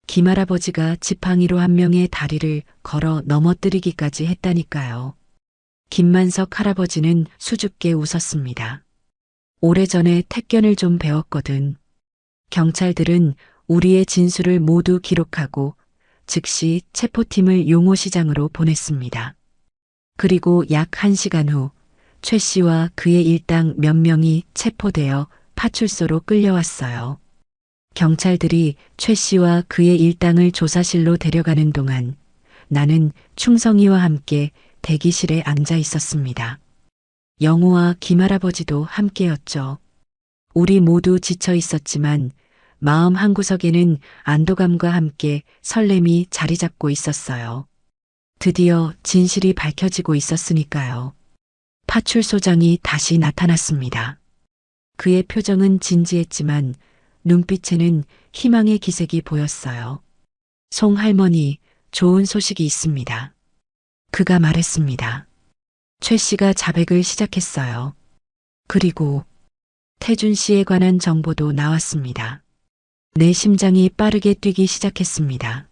김할아버지가 지팡이로 한 명의 다리를 걸어 넘어뜨리기까지 했다니까요. 김만석 할아버지는 수줍게 웃었습니다. 오래전에 택견을 좀 배웠거든. 경찰들은 우리의 진술을 모두 기록하고 즉시 체포팀을 용호시장으로 보냈습니다. 그리고 약 1시간 후 최 씨와 그의 일당 몇 명이 체포되어 파출소로 끌려왔어요. 경찰들이 최 씨와 그의 일당을 조사실로 데려가는 동안 나는 충성이와 함께 대기실에 앉아 있었습니다. 영우와 김할아버지도 함께였죠. 우리 모두 지쳐 있었지만 마음 한구석에는 안도감과 함께 설렘이 자리 잡고 있었어요. 드디어 진실이 밝혀지고 있었으니까요. 파출소장이 다시 나타났습니다. 그의 표정은 진지했지만 눈빛에는 희망의 기색이 보였어요. 송 할머니, 좋은 소식이 있습니다. 그가 말했습니다. 최 씨가 자백을 시작했어요. 그리고 태준 씨에 관한 정보도 나왔습니다. 내 심장이 빠르게 뛰기 시작했습니다.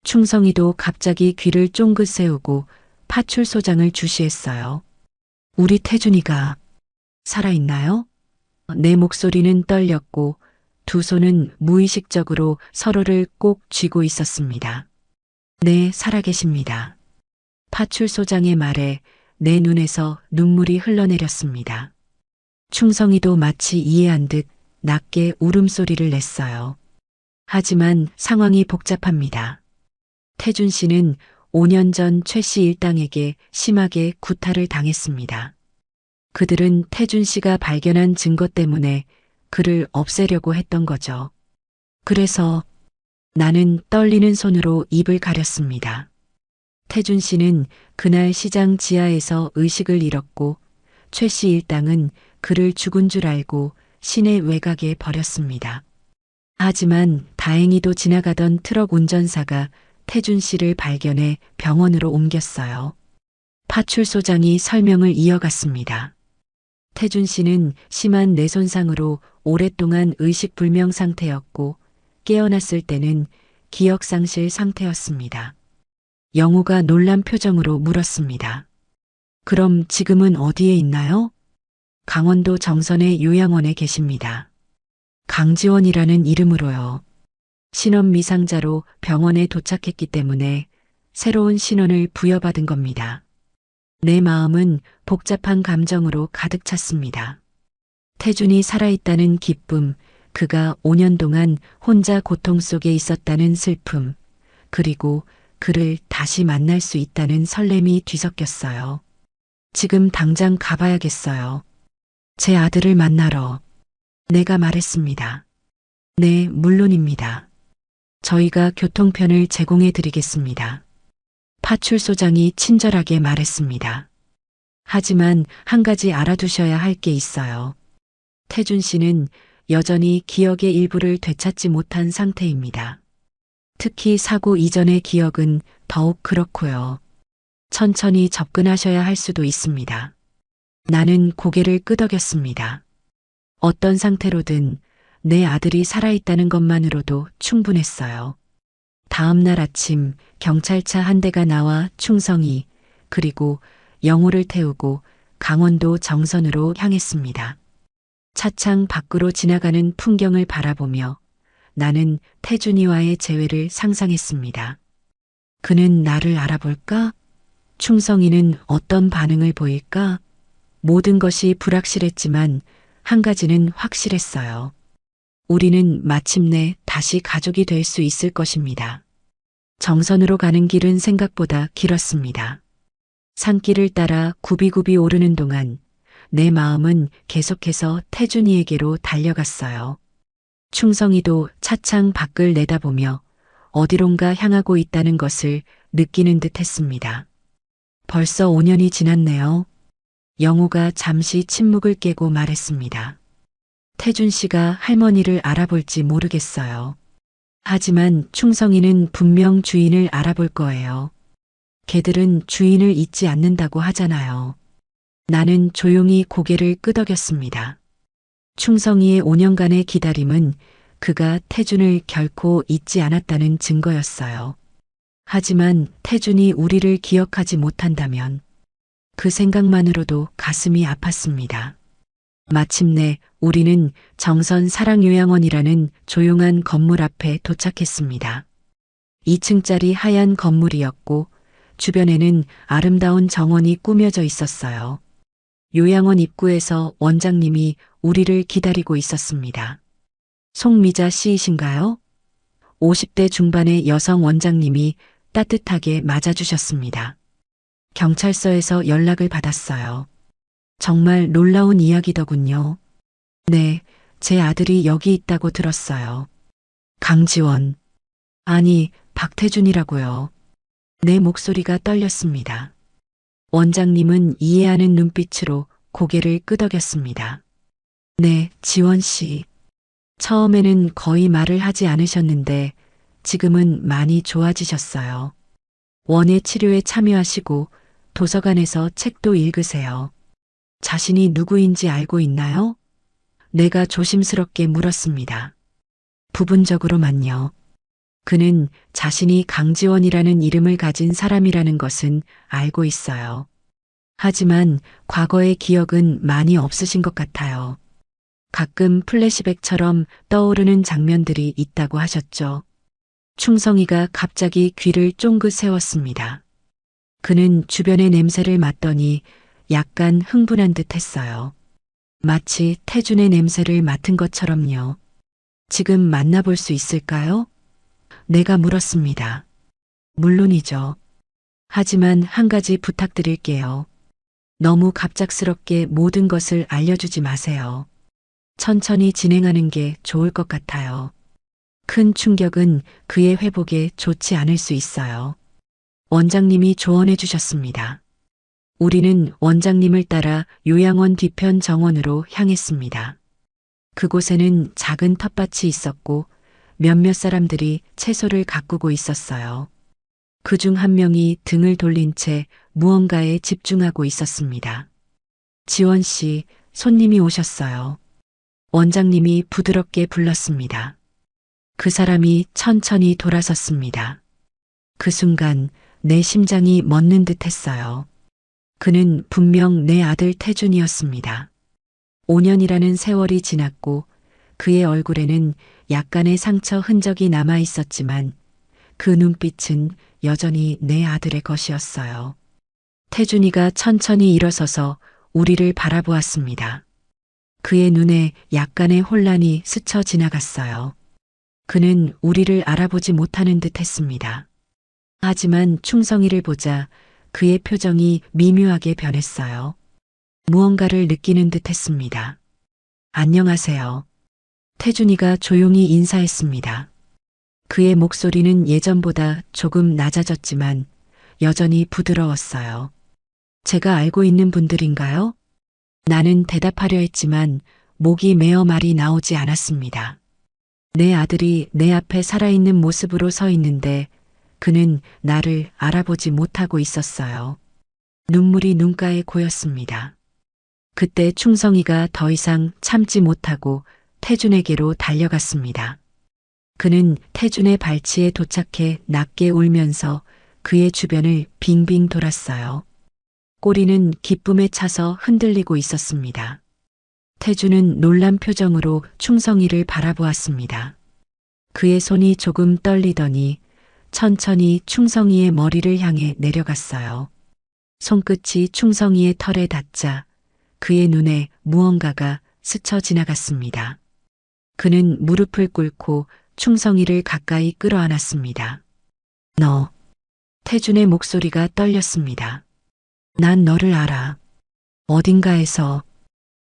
충성이도 갑자기 귀를 쫑긋 세우고 파출소장을 주시했어요. 우리 태준이가 살아있나요? 내 목소리는 떨렸고 두 손은 무의식적으로 서로를 꼭 쥐고 있었습니다. 네, 살아계십니다. 파출소장의 말에 내 눈에서 눈물이 흘러내렸습니다. 충성이도 마치 이해한 듯 낮게 울음소리를 냈어요. 하지만 상황이 복잡합니다. 태준 씨는 5년 전 최 씨 일당에게 심하게 구타를 당했습니다. 그들은 태준 씨가 발견한 증거 때문에 그를 없애려고 했던 거죠. 그래서 나는 떨리는 손으로 입을 가렸습니다. 태준 씨는 그날 시장 지하에서 의식을 잃었고 최 씨 일당은 그를 죽은 줄 알고 시내 외곽에 버렸습니다. 하지만 다행히도 지나가던 트럭 운전사가 태준 씨를 발견해 병원으로 옮겼어요. 파출소장이 설명을 이어갔습니다. 태준 씨는 심한 뇌손상으로 오랫동안 의식불명 상태였고 깨어났을 때는 기억상실 상태였습니다. 영우가 놀란 표정으로 물었습니다. 그럼 지금은 어디에 있나요? 강원도 정선의 요양원에 계십니다. 강지원이라는 이름으로요. 신원 미상자로 병원에 도착했기 때문에 새로운 신원을 부여받은 겁니다. 내 마음은 복잡한 감정으로 가득 찼습니다. 태준이 살아있다는 기쁨, 그가 5년 동안 혼자 고통 속에 있었다는 슬픔, 그리고 그를 다시 만날 수 있다는 설렘이 뒤섞였어요. 지금 당장 가봐야겠어요. 제 아들을 만나러. 내가 말했습니다. 네, 물론입니다. 저희가 교통편을 제공해 드리겠습니다. 파출소장이 친절하게 말했습니다. 하지만 한 가지 알아두셔야 할 게 있어요. 태준 씨는 여전히 기억의 일부를 되찾지 못한 상태입니다. 특히 사고 이전의 기억은 더욱 그렇고요. 천천히 접근하셔야 할 수도 있습니다. 나는 고개를 끄덕였습니다. 어떤 상태로든 내 아들이 살아있다는 것만으로도 충분했어요. 다음 날 아침 경찰차 한 대가 나와 충성이 그리고 영우를 태우고 강원도 정선으로 향했습니다. 차창 밖으로 지나가는 풍경을 바라보며 나는 태준이와의 재회를 상상했습니다. 그는 나를 알아볼까? 충성이는 어떤 반응을 보일까? 모든 것이 불확실했지만 한 가지는 확실했어요. 우리는 마침내 다시 가족이 될 수 있을 것입니다. 정선으로 가는 길은 생각보다 길었습니다. 산길을 따라 굽이굽이 오르는 동안 내 마음은 계속해서 태준이에게로 달려갔어요. 충성이도 차창 밖을 내다보며 어디론가 향하고 있다는 것을 느끼는 듯 했습니다. 벌써 5년이 지났네요. 영우가 잠시 침묵을 깨고 말했습니다. 태준 씨가 할머니를 알아볼지 모르겠어요. 하지만 충성이는 분명 주인을 알아볼 거예요. 개들은 주인을 잊지 않는다고 하잖아요. 나는 조용히 고개를 끄덕였습니다. 충성이의 5년간의 기다림은 그가 태준을 결코 잊지 않았다는 증거였어요. 하지만 태준이 우리를 기억하지 못한다면 그 생각만으로도 가슴이 아팠습니다. 마침내 우리는 정선 사랑요양원이라는 조용한 건물 앞에 도착했습니다. 2층짜리 하얀 건물이었고 주변에는 아름다운 정원이 꾸며져 있었어요. 요양원 입구에서 원장님이 우리를 기다리고 있었습니다. 송미자 씨이신가요? 50대 중반의 여성 원장님이 따뜻하게 맞아주셨습니다. 경찰서에서 연락을 받았어요. 정말 놀라운 이야기더군요. 네, 제 아들이 여기 있다고 들었어요. 강지원. 아니, 박태준이라고요. 내 목소리가 떨렸습니다. 원장님은 이해하는 눈빛으로 고개를 끄덕였습니다. 네, 지원 씨. 처음에는 거의 말을 하지 않으셨는데 지금은 많이 좋아지셨어요. 원예 치료에 참여하시고 도서관에서 책도 읽으세요. 자신이 누구인지 알고 있나요? 내가 조심스럽게 물었습니다. 부분적으로만요. 그는 자신이 강지원이라는 이름을 가진 사람이라는 것은 알고 있어요. 하지만 과거의 기억은 많이 없으신 것 같아요. 가끔 플래시백처럼 떠오르는 장면들이 있다고 하셨죠. 충성이가 갑자기 귀를 쫑긋 세웠습니다. 그는 주변의 냄새를 맡더니 약간 흥분한 듯 했어요. 마치 태준의 냄새를 맡은 것처럼요. 지금 만나볼 수 있을까요? 내가 물었습니다. 물론이죠. 하지만 한 가지 부탁드릴게요. 너무 갑작스럽게 모든 것을 알려주지 마세요. 천천히 진행하는 게 좋을 것 같아요. 큰 충격은 그의 회복에 좋지 않을 수 있어요. 원장님이 조언해 주셨습니다. 우리는 원장님을 따라 요양원 뒤편 정원으로 향했습니다. 그곳에는 작은 텃밭이 있었고 몇몇 사람들이 채소를 가꾸고 있었어요. 그중 한 명이 등을 돌린 채 무언가에 집중하고 있었습니다. 지원 씨, 손님이 오셨어요. 원장님이 부드럽게 불렀습니다. 그 사람이 천천히 돌아섰습니다. 그 순간 내 심장이 멎는 듯 했어요. 그는 분명 내 아들 태준이었습니다. 5년이라는 세월이 지났고 그의 얼굴에는 약간의 상처 흔적이 남아 있었지만 그 눈빛은 여전히 내 아들의 것이었어요. 태준이가 천천히 일어서서 우리를 바라보았습니다. 그의 눈에 약간의 혼란이 스쳐 지나갔어요. 그는 우리를 알아보지 못하는 듯 했습니다. 하지만 충성이를 보자 그의 표정이 미묘하게 변했어요. 무언가를 느끼는 듯 했습니다. 안녕하세요. 태준이가 조용히 인사했습니다. 그의 목소리는 예전보다 조금 낮아졌지만 여전히 부드러웠어요. 제가 알고 있는 분들인가요? 나는 대답하려 했지만 목이 메어 말이 나오지 않았습니다. 내 아들이 내 앞에 살아있는 모습으로 서 있는데 그는 나를 알아보지 못하고 있었어요. 눈물이 눈가에 고였습니다. 그때 충성이가 더 이상 참지 못하고 태준에게로 달려갔습니다. 그는 태준의 발치에 도착해 낮게 울면서 그의 주변을 빙빙 돌았어요. 꼬리는 기쁨에 차서 흔들리고 있었습니다. 태준은 놀란 표정으로 충성이를 바라보았습니다. 그의 손이 조금 떨리더니 천천히 충성이의 머리를 향해 내려갔어요. 손끝이 충성이의 털에 닿자 그의 눈에 무언가가 스쳐 지나갔습니다. 그는 무릎을 꿇고 충성이를 가까이 끌어안았습니다. 너. 태준의 목소리가 떨렸습니다. 난 너를 알아. 어딘가에서.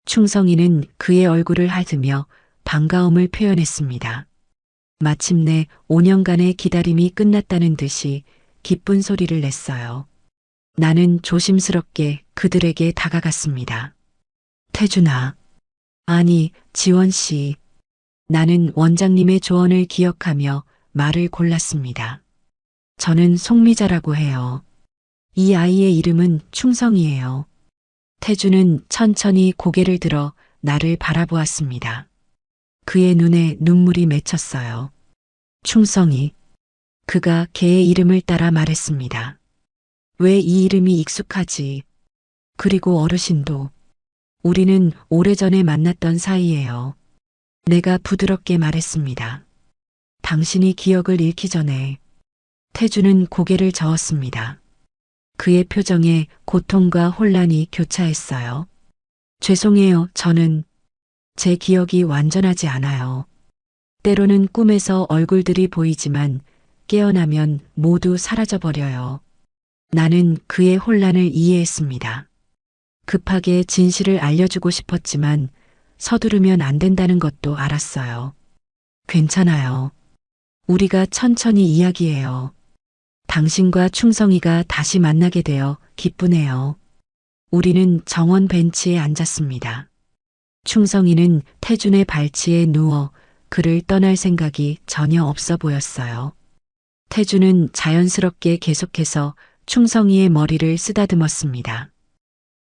충성이는 그의 얼굴을 핥으며 반가움을 표현했습니다. 마침내 5년간의 기다림이 끝났다는 듯이 기쁜 소리를 냈어요. 나는 조심스럽게 그들에게 다가갔습니다. 태준아. 아니, 지원 씨. 나는 원장님의 조언을 기억하며 말을 골랐습니다. 저는 송미자라고 해요. 이 아이의 이름은 충성이에요. 태준은 천천히 고개를 들어 나를 바라보았습니다. 그의 눈에 눈물이 맺혔어요. 충성이. 그가 개의 이름을 따라 말했습니다. 왜 이 이름이 익숙하지? 그리고 어르신도. 우리는 오래전에 만났던 사이예요. 내가 부드럽게 말했습니다. 당신이 기억을 잃기 전에. 태준은 고개를 저었습니다. 그의 표정에 고통과 혼란이 교차했어요. 죄송해요, 저는 제 기억이 완전하지 않아요. 때로는 꿈에서 얼굴들이 보이지만 깨어나면 모두 사라져버려요. 나는 그의 혼란을 이해했습니다. 급하게 진실을 알려주고 싶었지만 서두르면 안 된다는 것도 알았어요. 괜찮아요. 우리가 천천히 이야기해요. 당신과 충성이가 다시 만나게 되어 기쁘네요. 우리는 정원 벤치에 앉았습니다. 충성이는 태준의 발치에 누워 그를 떠날 생각이 전혀 없어 보였어요. 태준은 자연스럽게 계속해서 충성이의 머리를 쓰다듬었습니다.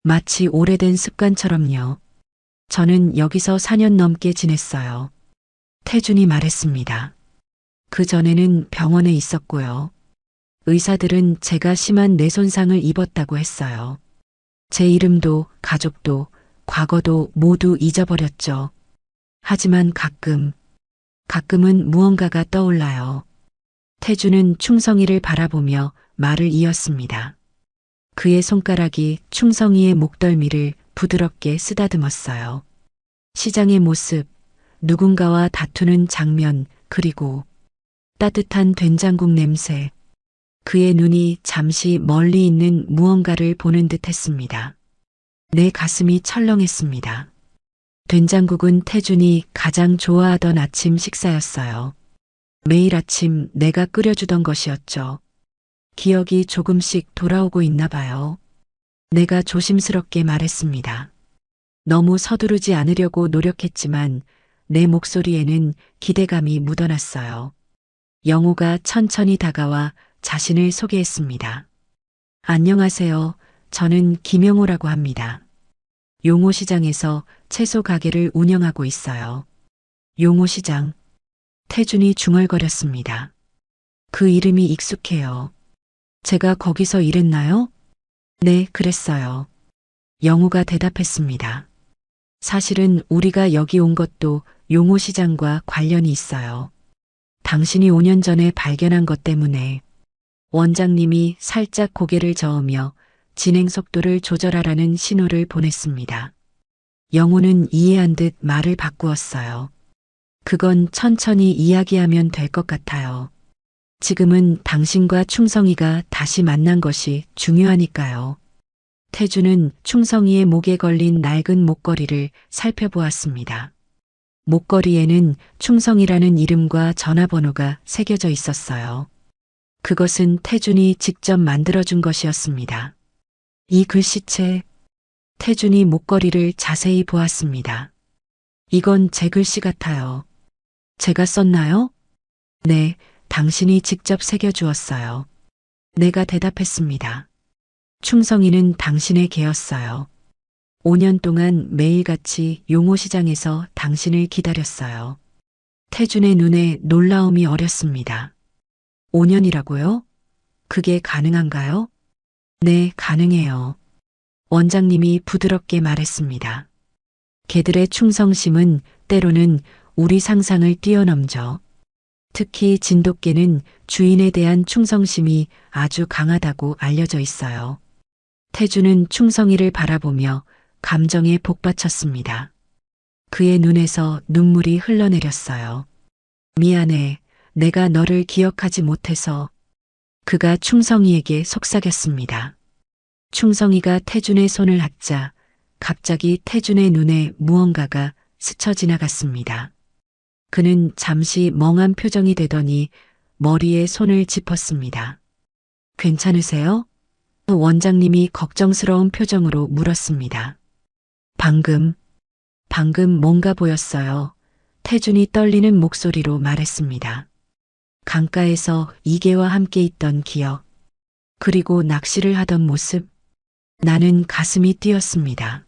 마치 오래된 습관처럼요. 저는 여기서 4년 넘게 지냈어요. 태준이 말했습니다. 그 전에는 병원에 있었고요. 의사들은 제가 심한 뇌손상을 입었다고 했어요. 제 이름도 가족도 과거도 모두 잊어버렸죠. 하지만 가끔은 무언가가 떠올라요. 태준은 충성이를 바라보며 말을 이었습니다. 그의 손가락이 충성이의 목덜미를 부드럽게 쓰다듬었어요. 시장의 모습, 누군가와 다투는 장면, 그리고 따뜻한 된장국 냄새. 그의 눈이 잠시 멀리 있는 무언가를 보는 듯 했습니다. 내 가슴이 철렁했습니다. 된장국은 태준이 가장 좋아하던 아침 식사였어요. 매일 아침 내가 끓여주던 것이었죠. 기억이 조금씩 돌아오고 있나 봐요. 내가 조심스럽게 말했습니다. 너무 서두르지 않으려고 노력했지만 내 목소리에는 기대감이 묻어났어요. 영호가 천천히 다가와 자신을 소개했습니다. 안녕하세요. 저는 김영호라고 합니다. 용호시장에서 채소 가게를 운영하고 있어요. 용호시장. 태준이 중얼거렸습니다. 그 이름이 익숙해요. 제가 거기서 일했나요? 네, 그랬어요. 영호가 대답했습니다. 사실은 우리가 여기 온 것도 용호시장과 관련이 있어요. 당신이 5년 전에 발견한 것 때문에 원장님이 살짝 고개를 저으며 진행 속도를 조절하라는 신호를 보냈습니다. 영호는 이해한 듯 말을 바꾸었어요. 그건 천천히 이야기하면 될 것 같아요. 지금은 당신과 충성이가 다시 만난 것이 중요하니까요. 태주는 충성이의 목에 걸린 낡은 목걸이를 살펴보았습니다. 목걸이에는 충성이라는 이름과 전화번호가 새겨져 있었어요. 그것은 태준이 직접 만들어준 것이었습니다. 이 글씨체, 태준이 목걸이를 자세히 보았습니다. 이건 제 글씨 같아요. 제가 썼나요? 네, 당신이 직접 새겨주었어요. 내가 대답했습니다. 충성이는 당신의 개였어요. 5년 동안 매일같이 용호시장에서 당신을 기다렸어요. 태준의 눈에 놀라움이 어렸습니다. 5년이라고요? 그게 가능한가요? 네, 가능해요. 원장님이 부드럽게 말했습니다. 개들의 충성심은 때로는 우리 상상을 뛰어넘죠. 특히 진돗개는 주인에 대한 충성심이 아주 강하다고 알려져 있어요. 태주는 충성이를 바라보며 감정에 복받쳤습니다. 그의 눈에서 눈물이 흘러내렸어요. 미안해, 내가 너를 기억하지 못해서. 그가 충성이에게 속삭였습니다. 충성이가 태준의 손을 잡자 갑자기 태준의 눈에 무언가가 스쳐 지나갔습니다. 그는 잠시 멍한 표정이 되더니 머리에 손을 짚었습니다. 괜찮으세요? 원장님이 걱정스러운 표정으로 물었습니다. 방금 뭔가 보였어요. 태준이 떨리는 목소리로 말했습니다. 강가에서 이계와 함께 있던 기억, 그리고 낚시를 하던 모습. 나는 가슴이 뛰었습니다.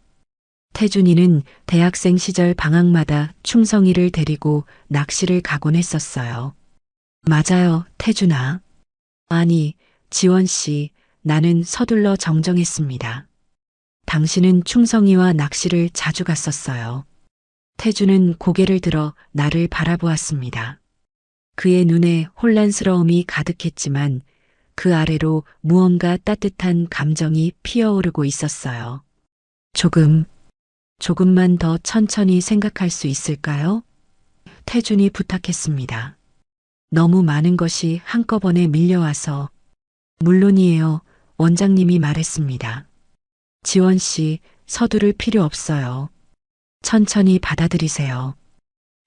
태준이는 대학생 시절 방학마다 충성이를 데리고 낚시를 가곤 했었어요. 맞아요, 태준아. 아니, 지원 씨, 나는 서둘러 정정했습니다. 당신은 충성이와 낚시를 자주 갔었어요. 태준은 고개를 들어 나를 바라보았습니다. 그의 눈에 혼란스러움이 가득했지만 그 아래로 무언가 따뜻한 감정이 피어오르고 있었어요. 조금만 더 천천히 생각할 수 있을까요? 태준이 부탁했습니다. 너무 많은 것이 한꺼번에 밀려와서. 물론이에요, 원장님이 말했습니다. 지원 씨, 서두를 필요 없어요. 천천히 받아들이세요.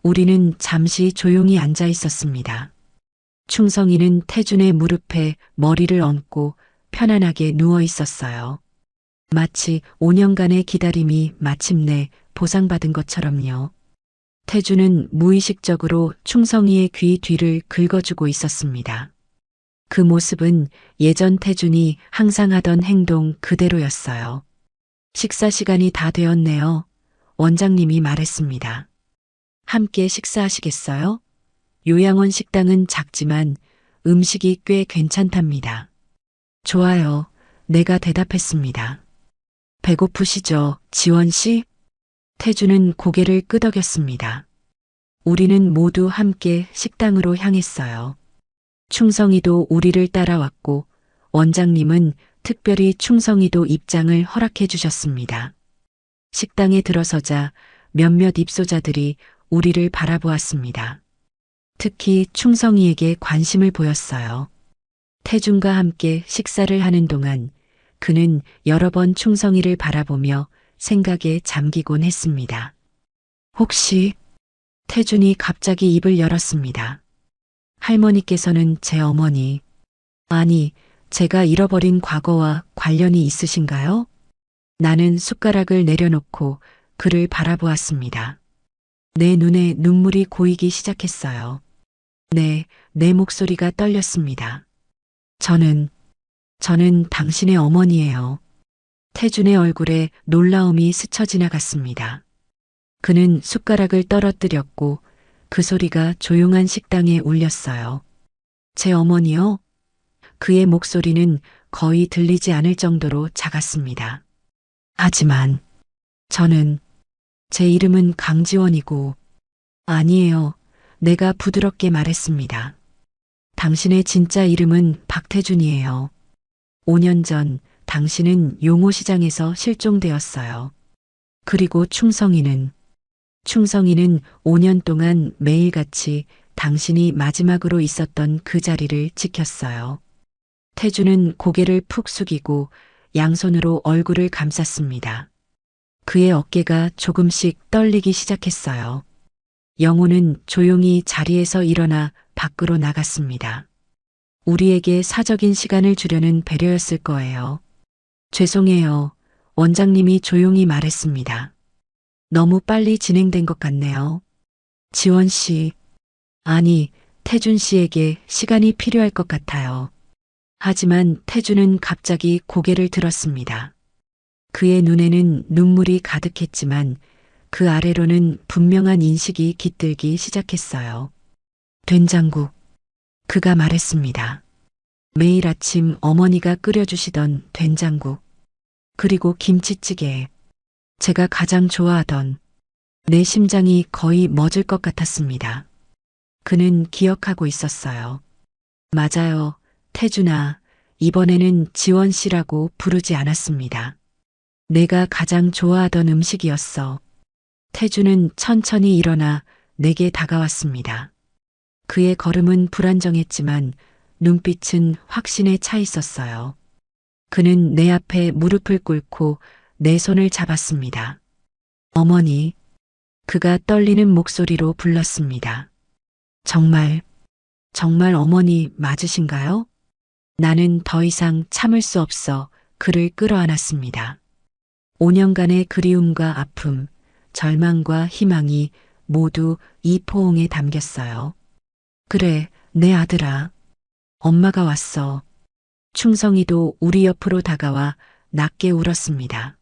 우리는 잠시 조용히 앉아 있었습니다. 충성이는 태준의 무릎에 머리를 얹고 편안하게 누워 있었어요. 마치 5년간의 기다림이 마침내 보상받은 것처럼요. 태준은 무의식적으로 충성이의 귀 뒤를 긁어주고 있었습니다. 그 모습은 예전 태준이 항상 하던 행동 그대로였어요. 식사 시간이 다 되었네요. 원장님이 말했습니다. 함께 식사하시겠어요? 요양원 식당은 작지만 음식이 꽤 괜찮답니다. 좋아요. 내가 대답했습니다. 배고프시죠, 지원 씨? 태준은 고개를 끄덕였습니다. 우리는 모두 함께 식당으로 향했어요. 충성이도 우리를 따라왔고 원장님은 특별히 충성이도 입장을 허락해 주셨습니다. 식당에 들어서자 몇몇 입소자들이 우리를 바라보았습니다. 특히 충성이에게 관심을 보였어요. 태준과 함께 식사를 하는 동안 그는 여러 번 충성이를 바라보며 생각에 잠기곤 했습니다. 혹시 태준이 갑자기 입을 열었습니다. 할머니께서는 제 어머니, 아니, 제가 잃어버린 과거와 관련이 있으신가요? 나는 숟가락을 내려놓고 그를 바라보았습니다. 내 눈에 눈물이 고이기 시작했어요. 네, 내 목소리가 떨렸습니다. 저는 당신의 어머니예요. 태준의 얼굴에 놀라움이 스쳐 지나갔습니다. 그는 숟가락을 떨어뜨렸고 그 소리가 조용한 식당에 울렸어요. 제 어머니요? 그의 목소리는 거의 들리지 않을 정도로 작았습니다. 하지만 제 이름은 강지원이고, 아니에요. 내가 부드럽게 말했습니다. 당신의 진짜 이름은 박태준이에요. 5년 전 당신은 용호시장에서 실종되었어요. 그리고 충성이는 5년 동안 매일같이 당신이 마지막으로 있었던 그 자리를 지켰어요. 태준은 고개를 푹 숙이고 양손으로 얼굴을 감쌌습니다. 그의 어깨가 조금씩 떨리기 시작했어요. 영호는 조용히 자리에서 일어나 밖으로 나갔습니다. 우리에게 사적인 시간을 주려는 배려였을 거예요. 죄송해요. 원장님이 조용히 말했습니다. 너무 빨리 진행된 것 같네요. 지원 씨, 아니, 태준 씨에게 시간이 필요할 것 같아요. 하지만 태준은 갑자기 고개를 들었습니다. 그의 눈에는 눈물이 가득했지만 그 아래로는 분명한 인식이 깃들기 시작했어요. 된장국. 그가 말했습니다. 매일 아침 어머니가 끓여주시던 된장국. 그리고 김치찌개. 제가 가장 좋아하던. 내 심장이 거의 멎을 것 같았습니다. 그는 기억하고 있었어요. 맞아요. 태준아, 이번에는 지원 씨라고 부르지 않았습니다. 내가 가장 좋아하던 음식이었어. 태준은 천천히 일어나 내게 다가왔습니다. 그의 걸음은 불안정했지만 눈빛은 확신에 차 있었어요. 그는 내 앞에 무릎을 꿇고 내 손을 잡았습니다. 어머니, 그가 떨리는 목소리로 불렀습니다. 정말 어머니 맞으신가요? 나는 더 이상 참을 수 없어 그를 끌어안았습니다. 5년간의 그리움과 아픔, 절망과 희망이 모두 이 포옹에 담겼어요. 그래, 내 아들아. 엄마가 왔어. 충성이도 우리 옆으로 다가와 낮게 울었습니다.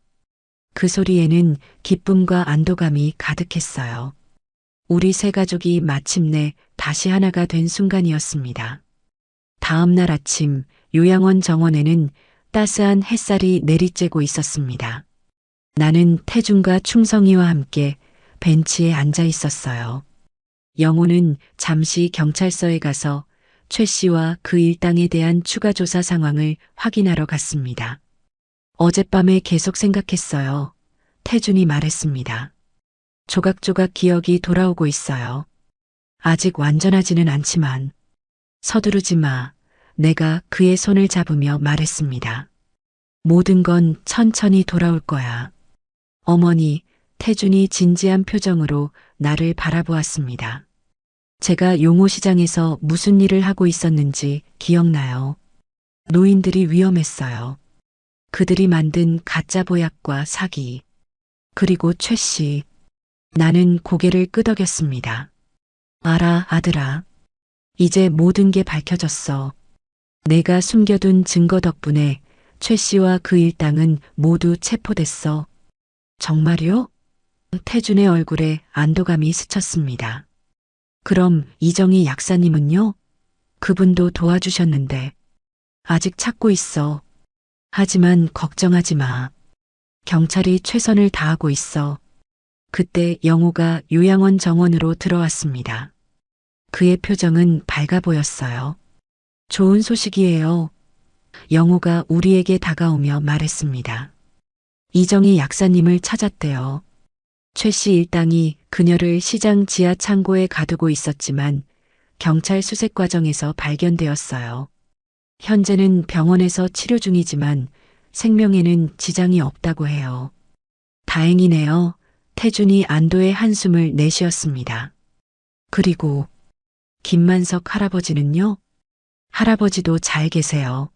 그 소리에는 기쁨과 안도감이 가득했어요. 우리 세 가족이 마침내 다시 하나가 된 순간이었습니다. 다음 날 아침 요양원 정원에는 따스한 햇살이 내리쬐고 있었습니다. 나는 태준과 충성이와 함께 벤치에 앉아 있었어요. 영호는 잠시 경찰서에 가서 최 씨와 그 일당에 대한 추가 조사 상황을 확인하러 갔습니다. 어젯밤에 계속 생각했어요. 태준이 말했습니다. 조각조각 기억이 돌아오고 있어요. 아직 완전하지는 않지만 서두르지 마. 내가 그의 손을 잡으며 말했습니다. 모든 건 천천히 돌아올 거야. 어머니, 태준이 진지한 표정으로 나를 바라보았습니다. 제가 용호시장에서 무슨 일을 하고 있었는지 기억나요? 노인들이 위험했어요. 그들이 만든 가짜 보약과 사기. 그리고 최 씨. 나는 고개를 끄덕였습니다. 알아, 아들아. 이제 모든 게 밝혀졌어. 내가 숨겨둔 증거 덕분에 최 씨와 그 일당은 모두 체포됐어. 정말요? 태준의 얼굴에 안도감이 스쳤습니다. 그럼 이정희 약사님은요? 그분도 도와주셨는데. 아직 찾고 있어. 하지만 걱정하지 마. 경찰이 최선을 다하고 있어. 그때 영호가 요양원 정원으로 들어왔습니다. 그의 표정은 밝아 보였어요. 좋은 소식이에요. 영호가 우리에게 다가오며 말했습니다. 이정희 약사님을 찾았대요. 최 씨 일당이 그녀를 시장 지하 창고에 가두고 있었지만 경찰 수색 과정에서 발견되었어요. 현재는 병원에서 치료 중이지만 생명에는 지장이 없다고 해요. 다행이네요. 태준이 안도의 한숨을 내쉬었습니다. 그리고 김만석 할아버지는요? 할아버지도 잘 계세요.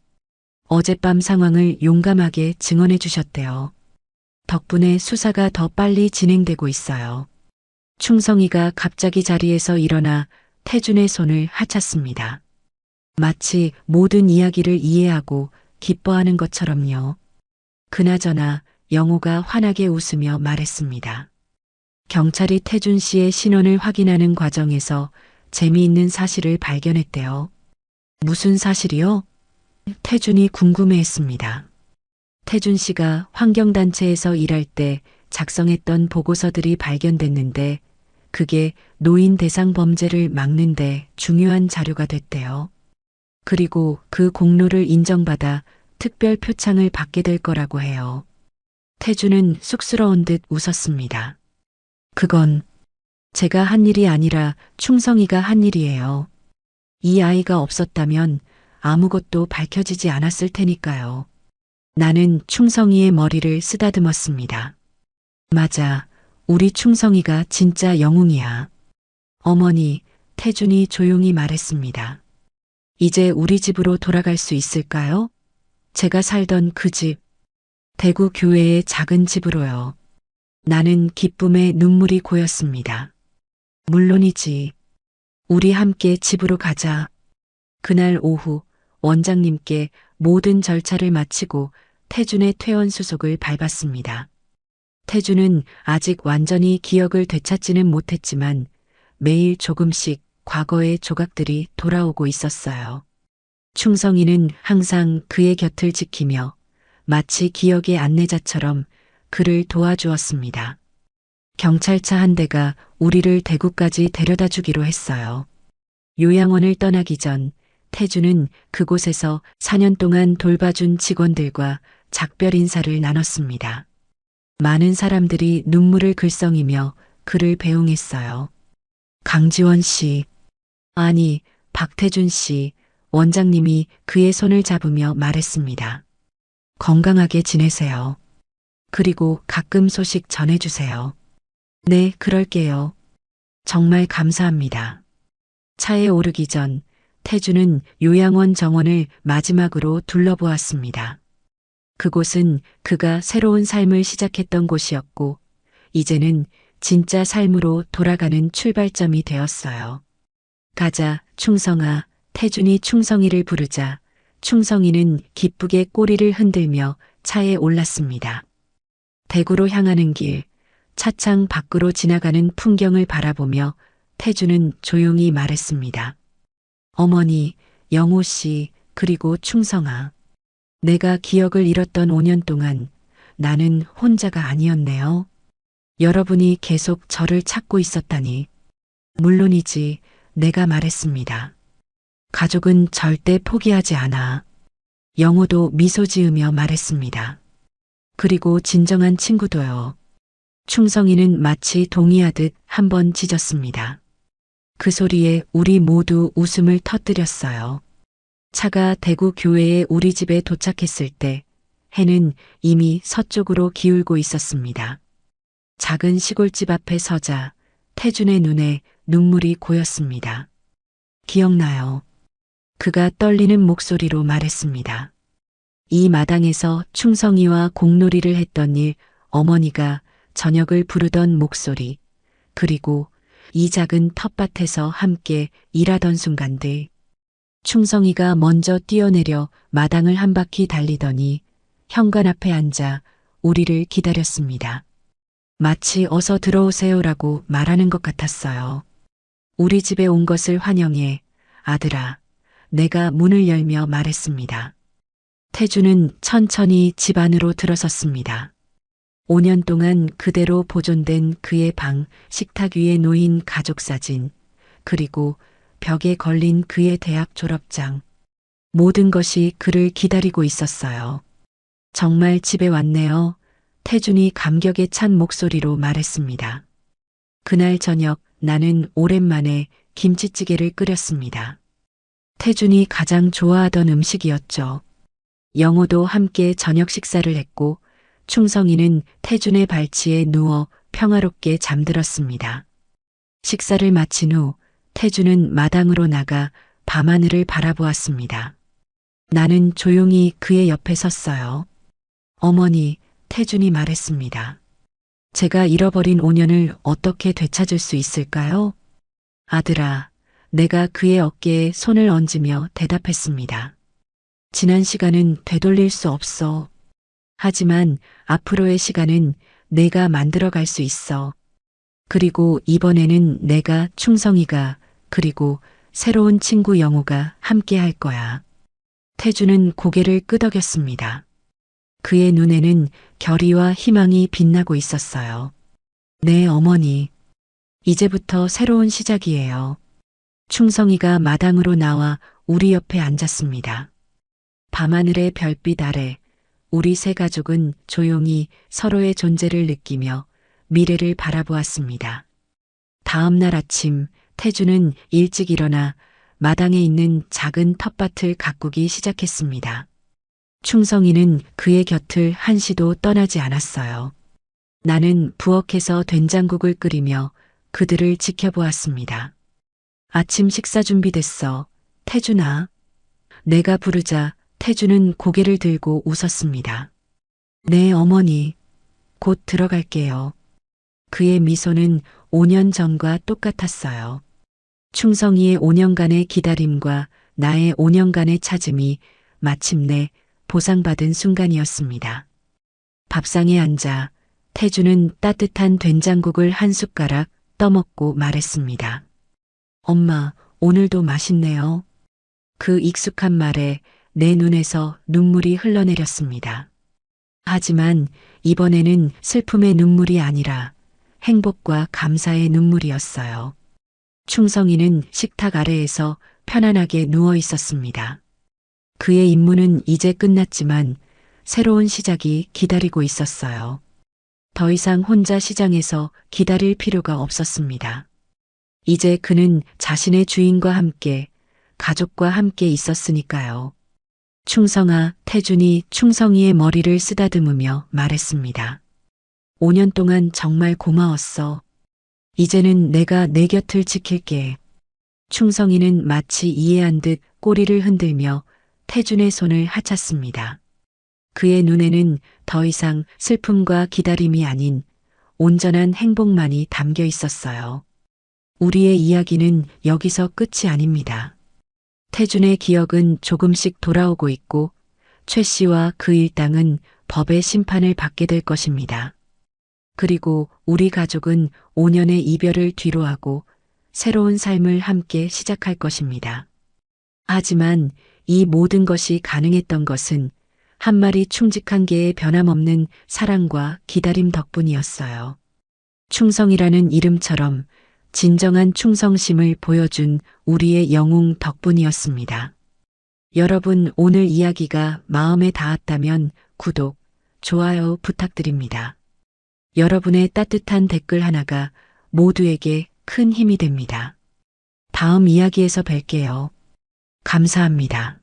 어젯밤 상황을 용감하게 증언해 주셨대요. 덕분에 수사가 더 빨리 진행되고 있어요. 충성이가 갑자기 자리에서 일어나 태준의 손을 하찼습니다. 마치 모든 이야기를 이해하고 기뻐하는 것처럼요. 그나저나 영호가 환하게 웃으며 말했습니다. 경찰이 태준 씨의 신원을 확인하는 과정에서 재미있는 사실을 발견했대요. 무슨 사실이요? 태준이 궁금해했습니다. 태준 씨가 환경단체에서 일할 때 작성했던 보고서들이 발견됐는데 그게 노인 대상 범죄를 막는데 중요한 자료가 됐대요. 그리고 그 공로를 인정받아 특별 표창을 받게 될 거라고 해요. 태준은 쑥스러운 듯 웃었습니다. 그건 제가 한 일이 아니라 충성이가 한 일이에요. 이 아이가 없었다면 아무것도 밝혀지지 않았을 테니까요. 나는 충성이의 머리를 쓰다듬었습니다. 맞아, 우리 충성이가 진짜 영웅이야. 어머니, 태준이 조용히 말했습니다. 이제 우리 집으로 돌아갈 수 있을까요? 제가 살던 그 집, 대구 교회의 작은 집으로요. 나는 기쁨에 눈물이 고였습니다. 물론이지. 우리 함께 집으로 가자. 그날 오후 원장님께 모든 절차를 마치고 태준의 퇴원 수속을 밟았습니다. 태준은 아직 완전히 기억을 되찾지는 못했지만 매일 조금씩 과거의 조각들이 돌아오고 있었어요. 충성이는 항상 그의 곁을 지키며 마치 기억의 안내자처럼 그를 도와주었습니다. 경찰차 한 대가 우리를 대구까지 데려다 주기로 했어요. 요양원을 떠나기 전 태준은 그곳에서 4년 동안 돌봐준 직원들과 작별 인사를 나눴습니다. 많은 사람들이 눈물을 글썽이며 그를 배웅했어요. 강지원 씨, 아니 박태준 씨, 원장님이 그의 손을 잡으며 말했습니다. 건강하게 지내세요. 그리고 가끔 소식 전해주세요. 네, 그럴게요. 정말 감사합니다. 차에 오르기 전 태준은 요양원 정원을 마지막으로 둘러보았습니다. 그곳은 그가 새로운 삶을 시작했던 곳이었고, 이제는 진짜 삶으로 돌아가는 출발점이 되었어요. 가자, 충성아. 태준이 충성이를 부르자 충성이는 기쁘게 꼬리를 흔들며 차에 올랐습니다. 대구로 향하는 길, 차창 밖으로 지나가는 풍경을 바라보며 태준은 조용히 말했습니다. 어머니, 영호 씨, 그리고 충성아. 내가 기억을 잃었던 5년 동안 나는 혼자가 아니었네요. 여러분이 계속 저를 찾고 있었다니. 물론이지, 내가 말했습니다. 가족은 절대 포기하지 않아. 영호도 미소 지으며 말했습니다. 그리고 진정한 친구도요. 충성이는 마치 동의하듯 한번 짖었습니다. 그 소리에 우리 모두 웃음을 터뜨렸어요. 차가 대구 교회의 우리 집에 도착했을 때 해는 이미 서쪽으로 기울고 있었습니다. 작은 시골집 앞에 서자 태준의 눈에 눈물이 고였습니다. 기억나요. 그가 떨리는 목소리로 말했습니다. 이 마당에서 충성이와 공놀이를 했던 일, 어머니가 저녁을 부르던 목소리, 그리고 이 작은 텃밭에서 함께 일하던 순간들. 충성이가 먼저 뛰어내려 마당을 한 바퀴 달리더니 현관 앞에 앉아 우리를 기다렸습니다. 마치 어서 들어오세요라고 말하는 것 같았어요. 우리 집에 온 것을 환영해, 아들아. 내가 문을 열며 말했습니다. 태준은 천천히 집 안으로 들어섰습니다. 5년 동안 그대로 보존된 그의 방, 식탁 위에 놓인 가족 사진, 그리고 벽에 걸린 그의 대학 졸업장. 모든 것이 그를 기다리고 있었어요. 정말 집에 왔네요. 태준이 감격에 찬 목소리로 말했습니다. 그날 저녁 나는 오랜만에 김치찌개를 끓였습니다. 태준이 가장 좋아하던 음식이었죠. 영호도 함께 저녁 식사를 했고 충성이는 태준의 발치에 누워 평화롭게 잠들었습니다. 식사를 마친 후 태준은 마당으로 나가 밤하늘을 바라보았습니다. 나는 조용히 그의 옆에 섰어요. 어머니, 태준이 말했습니다. 제가 잃어버린 5년을 어떻게 되찾을 수 있을까요? 아들아, 내가 그의 어깨에 손을 얹으며 대답했습니다. 지난 시간은 되돌릴 수 없어. 하지만 앞으로의 시간은 내가 만들어갈 수 있어. 그리고 이번에는 내가 충성이가 그리고 새로운 친구 영호가 함께 할 거야. 태준은 고개를 끄덕였습니다. 그의 눈에는 결의와 희망이 빛나고 있었어요. 네, 어머니. 이제부터 새로운 시작이에요. 충성이가 마당으로 나와 우리 옆에 앉았습니다. 밤하늘의 별빛 아래 우리 세 가족은 조용히 서로의 존재를 느끼며 미래를 바라보았습니다. 다음 날 아침 태준은 일찍 일어나 마당에 있는 작은 텃밭을 가꾸기 시작했습니다. 충성이는 그의 곁을 한시도 떠나지 않았어요. 나는 부엌에서 된장국을 끓이며 그들을 지켜보았습니다. 아침 식사 준비됐어. 태준아. 내가 부르자 태준은 고개를 들고 웃었습니다. 네, 어머니. 곧 들어갈게요. 그의 미소는 5년 전과 똑같았어요. 충성이의 5년간의 기다림과 나의 5년간의 찾음이 마침내 보상받은 순간이었습니다. 밥상에 앉아 태준은 따뜻한 된장국을 한 숟가락 떠먹고 말했습니다. 엄마, 오늘도 맛있네요. 그 익숙한 말에 내 눈에서 눈물이 흘러내렸습니다. 하지만 이번에는 슬픔의 눈물이 아니라 행복과 감사의 눈물이었어요. 충성이는 식탁 아래에서 편안하게 누워 있었습니다. 그의 임무는 이제 끝났지만 새로운 시작이 기다리고 있었어요. 더 이상 혼자 시장에서 기다릴 필요가 없었습니다. 이제 그는 자신의 주인과 함께, 가족과 함께 있었으니까요. 충성아, 태준이 충성이의 머리를 쓰다듬으며 말했습니다. 5년 동안 정말 고마웠어. 이제는 내가 내 곁을 지킬게. 충성이는 마치 이해한 듯 꼬리를 흔들며 태준의 손을 하찼습니다. 그의 눈에는 더 이상 슬픔과 기다림이 아닌 온전한 행복만이 담겨 있었어요. 우리의 이야기는 여기서 끝이 아닙니다. 태준의 기억은 조금씩 돌아오고 있고 최 씨와 그 일당은 법의 심판을 받게 될 것입니다. 그리고 우리 가족은 5년의 이별을 뒤로하고 새로운 삶을 함께 시작할 것입니다. 하지만 이 모든 것이 가능했던 것은 한 마리 충직한 개의 변함없는 사랑과 기다림 덕분이었어요. 충성이라는 이름처럼 진정한 충성심을 보여준 우리의 영웅 덕분이었습니다. 여러분, 오늘 이야기가 마음에 닿았다면 구독, 좋아요 부탁드립니다. 여러분의 따뜻한 댓글 하나가 모두에게 큰 힘이 됩니다. 다음 이야기에서 뵐게요. 감사합니다.